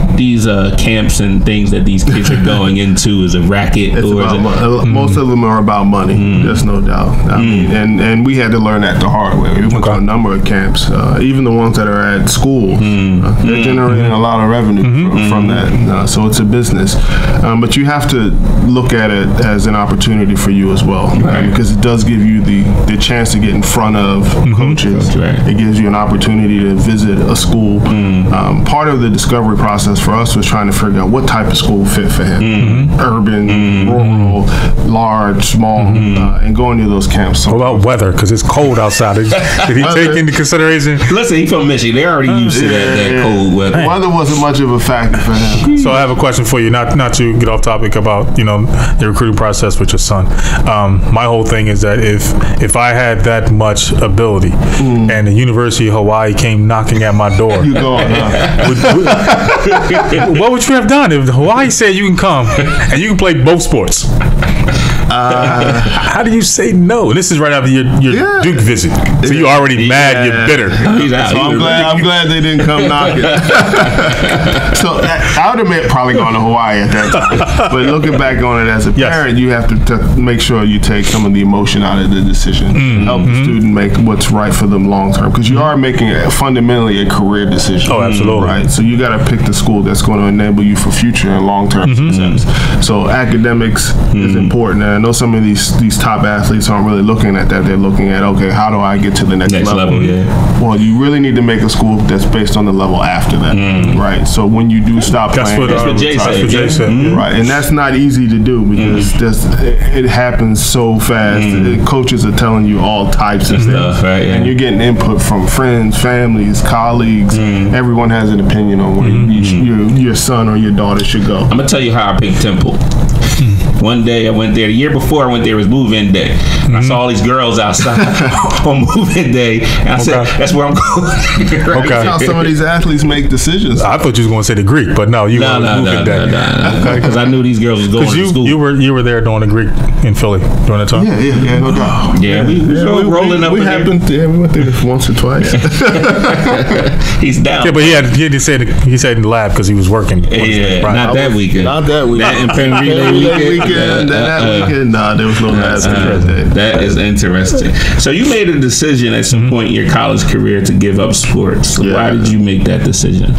camps and things that these kids are going into is a racket? Most of them are about money. There's no doubt. I mean, and we had to learn that the hard way. We went to a number of camps, even the ones that are at school. They're generating a lot of revenue from that. So it's a business. But you have to look at it as an opportunity for you as well, because it does give you the chance to get in front of coaches. It gives you an opportunity to visit a school. Part of the discovery process for us was trying to figure out what type of school fit for him. Urban, rural, large, small, and going to those camps. What about weather? Because it's cold outside. Did he take into consideration? Listen, he's from Michigan. They're already used to that cold weather. Weather wasn't much of a factor for him. So I have a question for you, not to get off topic about the recruiting process with your son. My whole thing is that if I had that much ability and the University of Hawaii came knocking at my door, you going, what would you have done if Hawaii said you can come and you can play both sports? How do you say no? And this is right after your Duke visit, so you're already mad. You're bitter. So I'm glad they didn't come knocking. So I would have probably gone to Hawaii at that time. But looking back on it as a parent, you have to make sure you take some of the emotion out of the decision, help the student make what's right for them long term, because you are making fundamentally a career decision. Oh, absolutely. Right. So you got to pick the school that's going to enable you for future and long term success. So academics is important. And I know some of these top athletes aren't really looking at that. They're looking at, okay, how do I get to the next level? Well, you really need to make a school that's based on the level after that, right? So when you do stop playing, that's what Jay said. Right, and that's not easy to do because it happens so fast. Coaches are telling you all types of things, and you're getting input from friends, families, colleagues. Everyone has an opinion on where your son or your daughter should go. I'm gonna tell you how I picked Temple. One day I went there. The year before I went there was move-in day. I saw all these girls outside on move-in day, and I said, "That's where I'm going." Right? Okay. That's how some of these athletes make decisions. I thought you was going to say the Greek, but no, you were move-in day. Because I knew these girls was going to school. You were there during the Greek in Philly during that time. Yeah, no doubt. We rolling up. We went there once or twice. He's down. Yeah, but he said in the lab because he was working. Not that weekend. Not that weekend. That relay weekend. That weekend, there was no lab. That is interesting. So you made a decision at some point in your college career to give up sports. Why did you make that decision?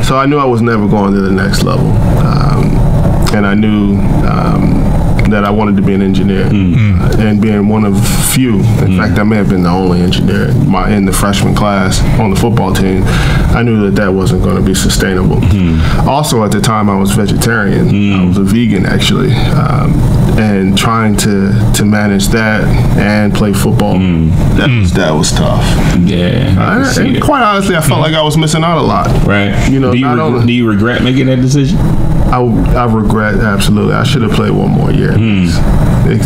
So I knew I was never going to the next level, and I knew that I wanted to be an engineer, and being one of few. In fact, I may have been the only engineer in the freshman class on the football team. I knew that wasn't going to be sustainable. Also, at the time, I was vegetarian. I was a vegan, actually, and trying to manage that and play football, that was tough. Yeah, and quite honestly, I felt like I was missing out a lot. Right. You know, do you regret making that decision? I regret, absolutely. I should have played one more year.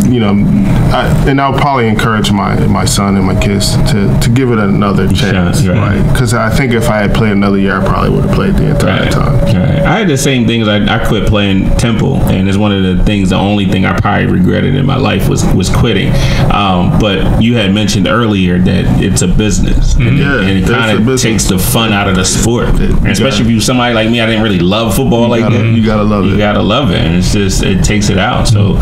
You know, and I'll probably encourage my son and my kids to give it another chance, right? Because I think if I had played another year, I probably would have played the entire time. Right. I had the same thing. I quit playing Temple, and it's one of the things. The only thing I probably regretted in my life was quitting. But you had mentioned earlier that it's a business, and it kind of takes the fun out of the sport. And especially if you're somebody like me, I didn't really love football like that. You gotta love it. You gotta love it, and it's just it takes it out. So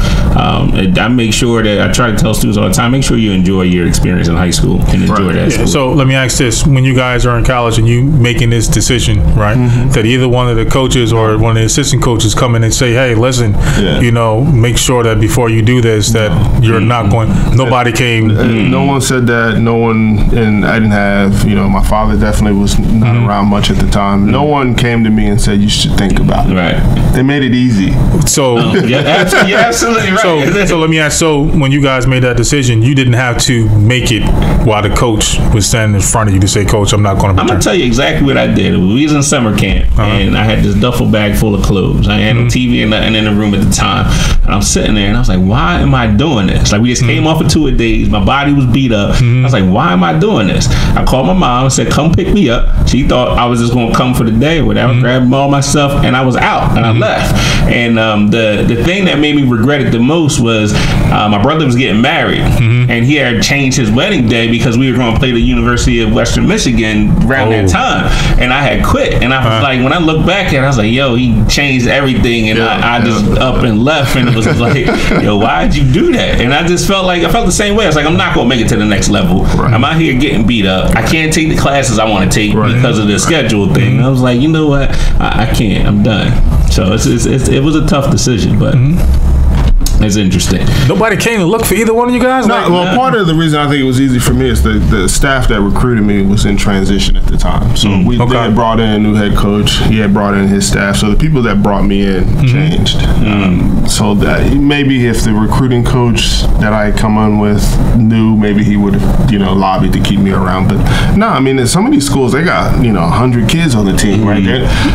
I make sure that I try to tell students all the time: make sure you enjoy your experience in high school and enjoy that. School. So let me ask this: when you guys are in college and you making this decision, right? That either one of the coaches or one of the assistant coaches come in and say, "Hey, listen, you know, make sure that before you do this, that you're not going." Nobody came. No one said that. No one, and I didn't have. You know, my father definitely was not around much at the time. No one came to me and said you should think about it. Right. They made it easy. So you're absolutely right. So let me ask. So when you guys made that decision, you didn't have to make it while the coach was standing in front of you to say, "Coach, I'm not going to." I'm gonna tell you exactly what I did. We was in summer camp, and I had this duffel bag full of clothes. I had no TV and nothing in the room at the time, and I'm sitting there, and I was like, "Why am I doing this?" Like we just came off of 2 days. My body was beat up. I was like, "Why am I doing this?" I called my mom and said, "Come pick me up." She thought I was just gonna come for the day or whatever. Grabbed all my stuff, and I was out, and I left. And the thing that made me regret it the most was my brother was getting married, and he had changed his wedding day because we were going to play the University of Western Michigan around that time, and I had quit. And I was like, when I look back at it, I was like, yo, he changed everything, and I just up and left, and it was like, yo, why'd you do that? And I just felt the same way. I was like, I'm not going to make it to the next level. I'm out here getting beat up. I can't take the classes I want to take because of the schedule thing. I was like, you know what? I can't. I'm done. So it was a tough decision, but it's interesting. Nobody came to look for either one of you guys? No, part of the reason I think it was easy for me is the staff that recruited me was in transition at the time. So they had brought in a new head coach. He had brought in his staff. So the people that brought me in changed. So that maybe if the recruiting coach that I had come on with knew, maybe he would have, lobbied to keep me around. But no, I mean, in some of these schools, they got, 100 kids on the team, right?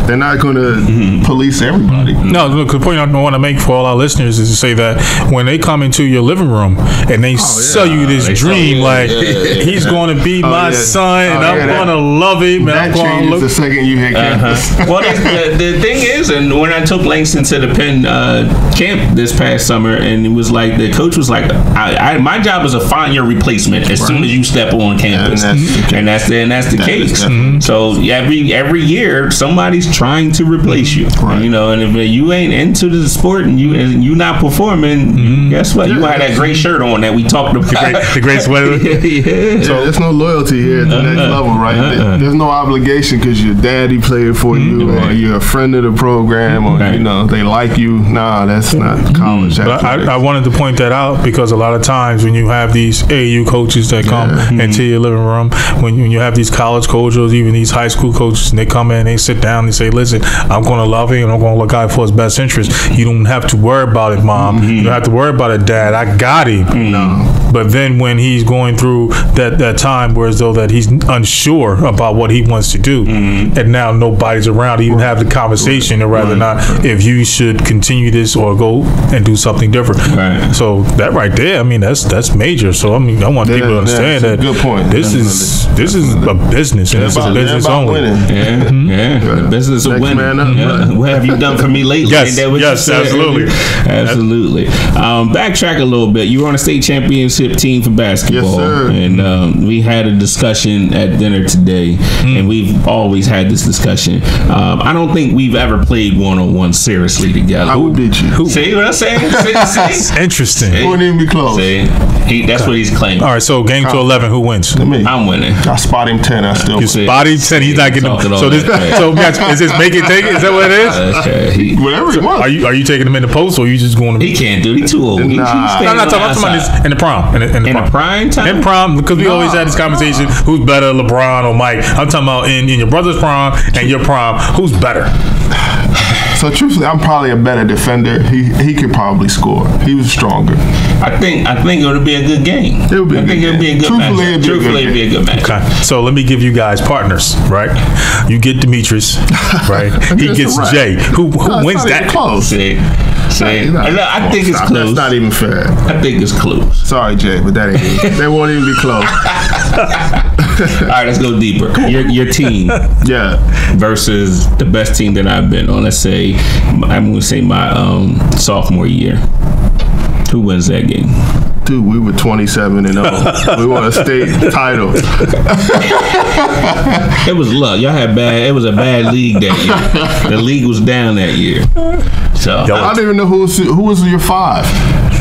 They're not going to police everybody. No, look, the point I want to make for all our listeners is to say that when they come into your living room and they sell you this dream, he's going to be my son, and I'm going to love him. That changes the second you hit campus. Well, the thing is, and when I took Langston to the Penn camp this past summer, and it was like the coach was like, my job is to find your replacement as soon as you step on campus, and that's the case. So every year somebody's trying to replace you, and if you ain't into the sport and you not performing, guess what? You had that great shirt on that we talked about. The great sweater. So there's no loyalty here at the next level, right? There's no obligation because your daddy played for you, or you're a friend of the program, or they like you. Nah, that's not college. But I wanted to point that out because a lot of times when you have these AAU coaches that come into your living room, when you have these college coaches, even these high school coaches, and they come in, they sit down, and say, "Listen, I'm going to love him, and I'm going to look out for his best interest. You don't have to worry about it, Mom. You don't have to worry about it, Dad. I got him." But then when he's going through that time where as though that he's unsure about what he wants to do, and now nobody's around to even have the conversation, or rather not, if you should continue this or go and do something different. So that right there, I mean, that's major. So I mean, I want people to understand that. Good point. This is a business, and it's a business only. The business of winning. What have you done for me lately? Yes, absolutely. Backtrack a little bit. You were on a state championship team for basketball. Yes, sir. And we had a discussion at dinner today, and we've always had this discussion. I don't think we've ever played one-on-one seriously together. I would beat you. See what I'm saying? See? Interesting. Wouldn't even be close. See? That's what he's claiming. playing. All right, so game to 11, who wins? Me. I'm winning. I spot him 10. I still You spot him 10. He's not getting. So this. So is this make it take it? Is that what it is? Whatever he wants. Are you taking him in the post, or are you just going to? He can't do it. He's too old. Nah. I'm not talking about this in the prom. In the prime time. In prom, because we always had this conversation: who's better, LeBron or Mike? I'm talking about in your brother's prom and your prom. Who's better? So truthfully, I'm probably a better defender. He could probably score. He was stronger. I think it would be a good game. It would be. It would be a good match. Truthfully, it'd be a good match. Okay. So let me give you guys partners, right? You get Demetrius, right? He gets Jay. Who wins that? Close. See, I think it's close. That's not even fair. I think it's close. Sorry, Jay, but that ain't. They won't even be close. All right, let's go deeper. Your team, versus the best team that I've been on. Let's say I'm going to say my sophomore year. Who wins that game? Dude, we were 27-0. We won a state title. It was luck. Y'all had bad. It was a bad league that year. The league was down that year. So I don't even know who was your 5.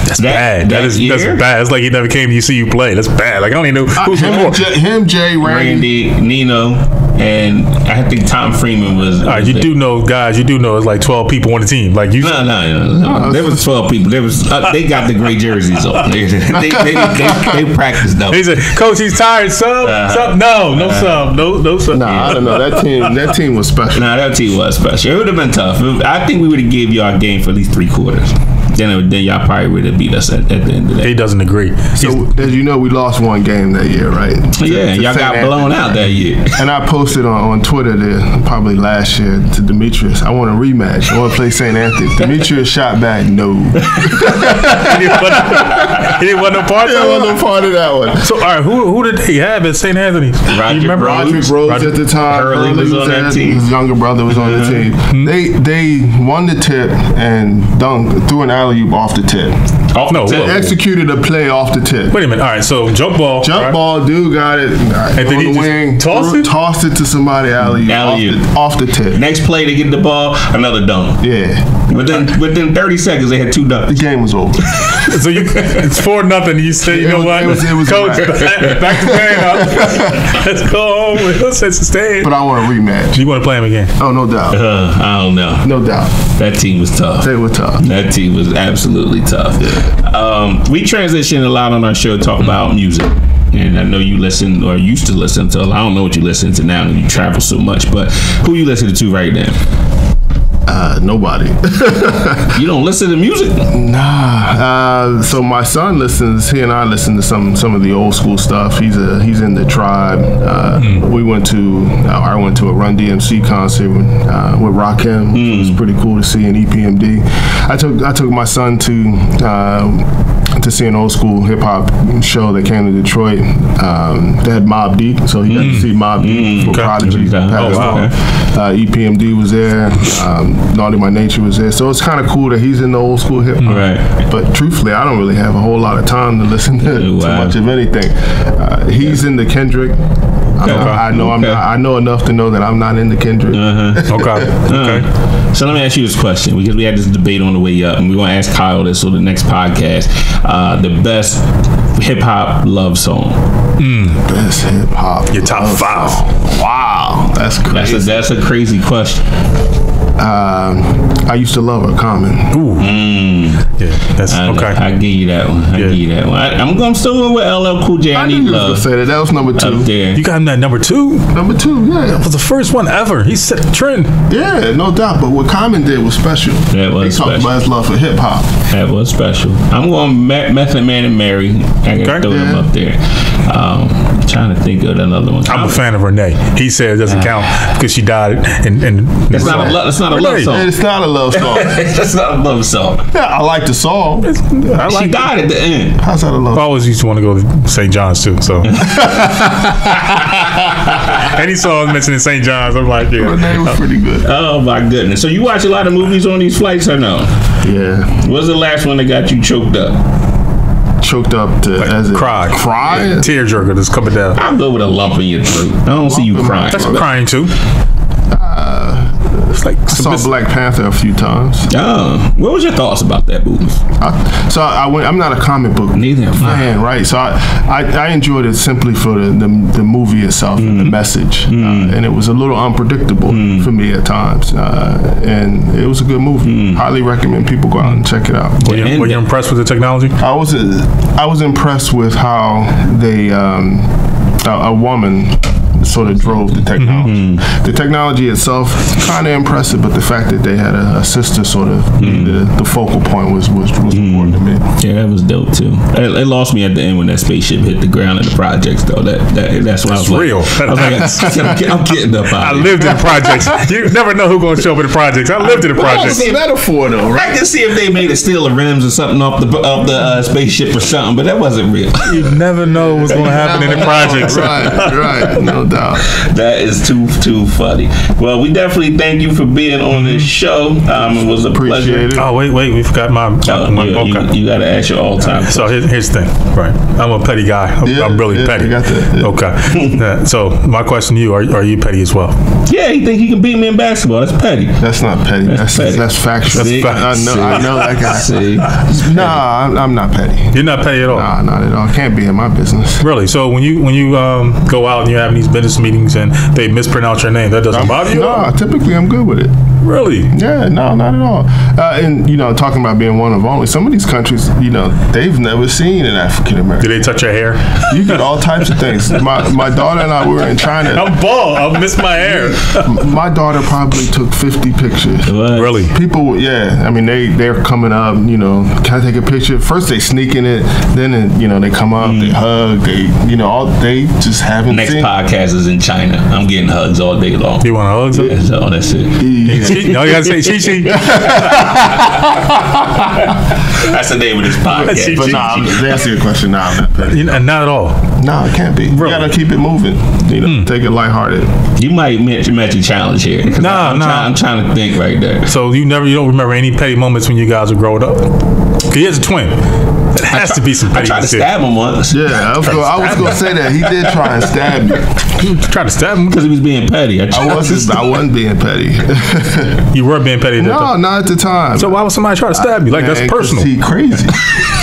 That's bad. That's bad. It's like he never came to see you play. That's bad. Like I don't even know who's him, Jay, Randy, Nino, and I think Tom Freeman was. All right, you do know, guys. You do know it's like 12 people on the team. Like you. No. There was 12 people. There was. They got the gray jerseys on. They practiced though. He said, "Coach, he's tired. Sub. No sub. No sub. Nah, I don't know. That team was special. Nah, that team was special. It would have been tough. I think we would have gave y'all a game for at least 3 quarters. Then y'all probably would have beat us at the end of that. He doesn't agree. So, as you know, we lost one game that year, right? Y'all got blown out that year. And I posted on Twitter probably last year to Demetrius, I want a rematch. I want to play St. Anthony. Demetrius shot back, no. He didn't want no part of that? He wasn't no part of that one. So, all right, who did they have at St. Anthony's? Roderick Rhodes at the time. Hurley was on that team. His younger brother was on the team. They won the tip and threw an alley-oop off the tip. Executed a play off the tip. Wait a minute. All right, so jump ball, dude got it. And then he the wing, tossed it to somebody off the tip. Next play, they get the ball, another dunk. Yeah. Within 30 seconds, they had 2 dunks. The game was over. So it's 4-0. You say, you know what, it was Coach, back to playing up. Let's go home. Let's stay. But I want a rematch. You want to play him again? Oh, no doubt. I don't know. No doubt. That team was tough. They were tough. That team was absolutely tough. Yeah. We transition a lot on our show to talk about music. And I know you listen or used to listen to. I don't know what you listen to now, and you travel so much. But who you listening to right now? Nobody. You don't listen to music? Nah. So my son listens. He and I listen to some of the old school stuff. He's in the Tribe. I went to a Run DMC concert with Rakim. It was pretty cool to see an EPMD. I took my son to see an old school hip hop show that came to Detroit. They had Mobb Deep, so he got to see Mobb Deep for Prodigy. EPMD was there. Naughty by Nature was there. So it's kind of cool that he's in the old school hip hop. Right. But truthfully, I don't really have a whole lot of time to listen to too much of anything. He's in the Kendrick. I know enough to know that I'm not into Kendrick. Okay. So let me ask you this question, because we had this debate on the way up, and we want to ask Kyle this on the next podcast. The best hip hop love song. Best hip hop. Your top 5. Wow, that's crazy. That's a crazy question. I used to love her, Common. Ooh. Yeah, that's okay. I give you that one. I'm still going with LL Cool J. I Need Love. Say that. That was number 2. Up there. You got him at number 2? Number 2, yeah. That was the first one ever. He set the trend. Yeah, no doubt. But what Common did was special. That was special. He talked about his love for hip hop. That was special. I'm going Method Man and Mary. I got to throw them up there. I'm trying to think of another one. I'm a fan of Renee. He said it doesn't count because she died. And That's not a love song. It's not a love song. That's not a love song. Yeah, I like the song. She died at the end. How's that a love song? I always used to want to go to St. John's too. So any song mentioning St. John's, I'm like, yeah. Renee was pretty good. Oh my goodness. So you watch a lot of movies on these flights or no? Yeah. What's the last one that got you choked up? Choked up to cry. Yeah. Tearjerker that's coming down. I'll go with a lump in your throat. I don't see you crying. That's crying too. was like I saw Black Panther a few times. Oh, what was your thoughts about that movie? I'm not a comic book fan, right? So I enjoyed it simply for the movie itself and the message, and it was a little unpredictable for me at times, and it was a good movie. Highly recommend people go out and check it out. Were you impressed with the technology? I was impressed with how they a woman sort of drove the technology. The technology itself kind of impressive, but the fact that they had a sister sort of be the focal point was important to me. Yeah, that was dope too. It lost me at the end when that spaceship hit the ground in the projects, though. That's what I was real. I'm getting up out. I lived in the projects. You never know who's going to show up in the projects. I lived in the projects. It's a metaphor, though, right? I can see if they made a steel of rims or something off the spaceship or something, but that wasn't real. You never know what's going to happen in the projects. Right, no doubt. That is too funny. Well, we definitely thank you for being on this show. It was a pleasure. Oh, wait, we forgot my okay. You got to ask your all-time. So here's the thing, right? I'm a petty guy. I'm really petty. You got that. Okay. So my question to you: Are you petty as well? Yeah, you think he can beat me in basketball? That's petty. That's not petty. That's factual. I know that guy. See? Nah, I'm not petty. You're not petty at all. Nah, not at all. Can't be in my business. Really? So when you go out and you're having these business meetings and they mispronounce your name, that doesn't bother you? No, typically I'm good with it. Really? Yeah, no, not at all. And talking about being one of only, some of these countries, they've never seen an African American. Did they touch your hair? You get all types of things. My daughter and I, we were in China. I'm bald. I'll miss my hair. My daughter probably took 50 pictures. What? Really? People, yeah. I mean, they're coming up. Can I take a picture? First they sneak in it, then they come up, they hug, they just haven't. Next seen. podcast is in China. I'm getting hugs all day long. You want hugs? Yeah, so that's it. No, you gotta say Chi-Chi. That's the name of this podcast. But to answer your question, I'm not petty. Not at all. No, it can't be. Really? You gotta keep it moving. Take it lighthearted. You might match a challenge here. I'm trying to think right there. So you don't remember any petty moments when you guys were growing up? Because he has a twin. It has to be some petty. I tried to stab him once. Yeah, I was going to say that. He did try and stab me. You tried to stab him? Because he was being petty. I wasn't being petty. You were being petty? No, not at the time. So why would somebody try to stab you? That's personal. He crazy.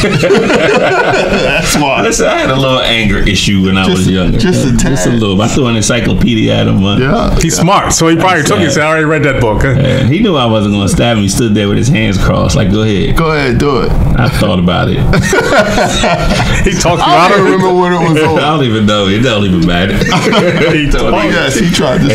That's why. Listen, I had a little anger issue when I was younger. Just a little. I threw an encyclopedia at him once. Yeah. He's smart, so he probably took it and said, I already read that book. Yeah, he knew I wasn't going to stab him. He stood there with his hands crossed, like, go ahead. Go ahead, do it. I thought about it. He talked you I out don't of it. remember what it was on. I don't even know. It don't even matter. He tried to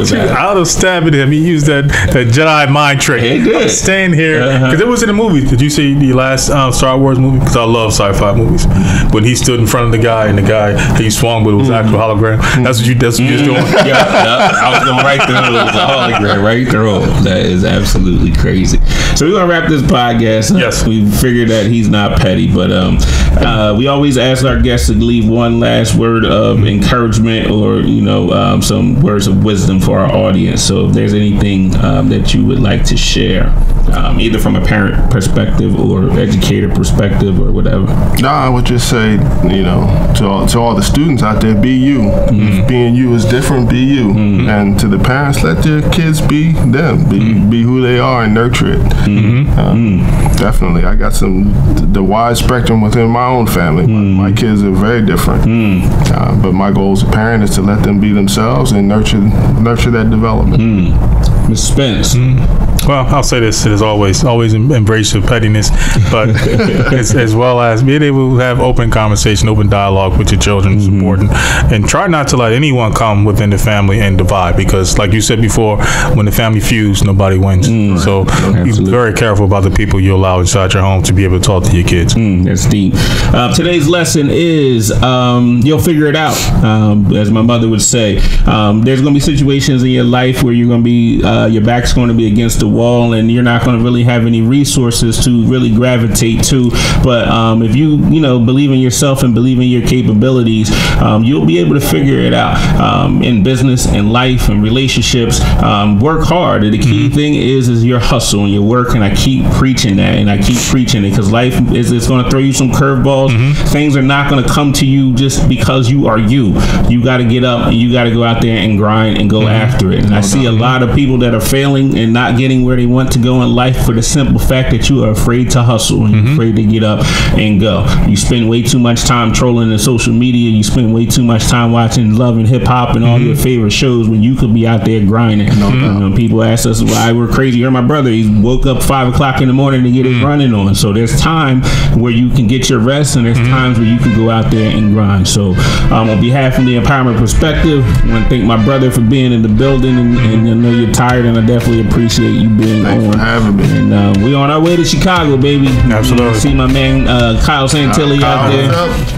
stab Out of stabbing him, he used that Jedi mind trick. He did. I'm staying here. Because it was in a movie. Did you see the last Star Wars movie? Because I love sci-fi movies. When he stood in front of the guy and the guy he swung but it was actual hologram. That's what you was doing. Yeah, I was going right through it. It was a hologram right through. That is absolutely crazy. So we're going to wrap this podcast up. Yes. We figured that he's not petty, but we always ask our guests to leave one last word of encouragement or some words of wisdom for our audience. So if there's anything that you would like to share, either from a parent perspective or educator perspective or whatever. No, I would just say, to all the students out there, be you. If being you is different, be you. And to the parents, let your kids be them. Be who they are and nurture it. Definitely. I got the wide spectrum within my own family. My kids are very different. But my goal as a parent is to let them be themselves and nurture that development. Ms. Spence. Well, I'll say this: it is always embrace your pettiness, but as well as being able to have open conversation, open dialogue with your children is important, and try not to let anyone come within the family and divide, because, like you said before, when the family feuds, nobody wins. So be very careful about the people you allow inside your home to be able to talk to your kids. That's deep. Today's lesson is you'll figure it out. As my mother would say, there's going to be situations in your life where you're going to be your back's going to be against the wall, and you're not going to really have any resources to really gravitate to. But if you believe in yourself and believe in your capabilities, you'll be able to figure it out in business and life and relationships. Work hard. And the key thing is your hustle and your work. And I keep preaching that, and I keep preaching it, because life is going to throw you some curveballs. Things are not going to come to you just because you are you. You got to get up and you got to go out there and grind and go after it. And I see a lot of people that are failing and not getting where they want to go in life for the simple fact that you are afraid to hustle and you're afraid to get up and go. You spend way too much time trolling in social media. You spend way too much time watching Love and Hip Hop and all your favorite shows when you could be out there grinding. People ask us why we're crazy. You're my brother. He woke up 5 o'clock in the morning to get his running on. So there's time where you can get your rest, and there's times where you can go out there and grind. So on behalf of the Empowerment Perspective, I want to thank my brother for being in the building, and I know you're tired, and I definitely appreciate you being Thanks on. for having me. And we on our way to Chicago, baby. Absolutely. See my man Kyle Santilli out there.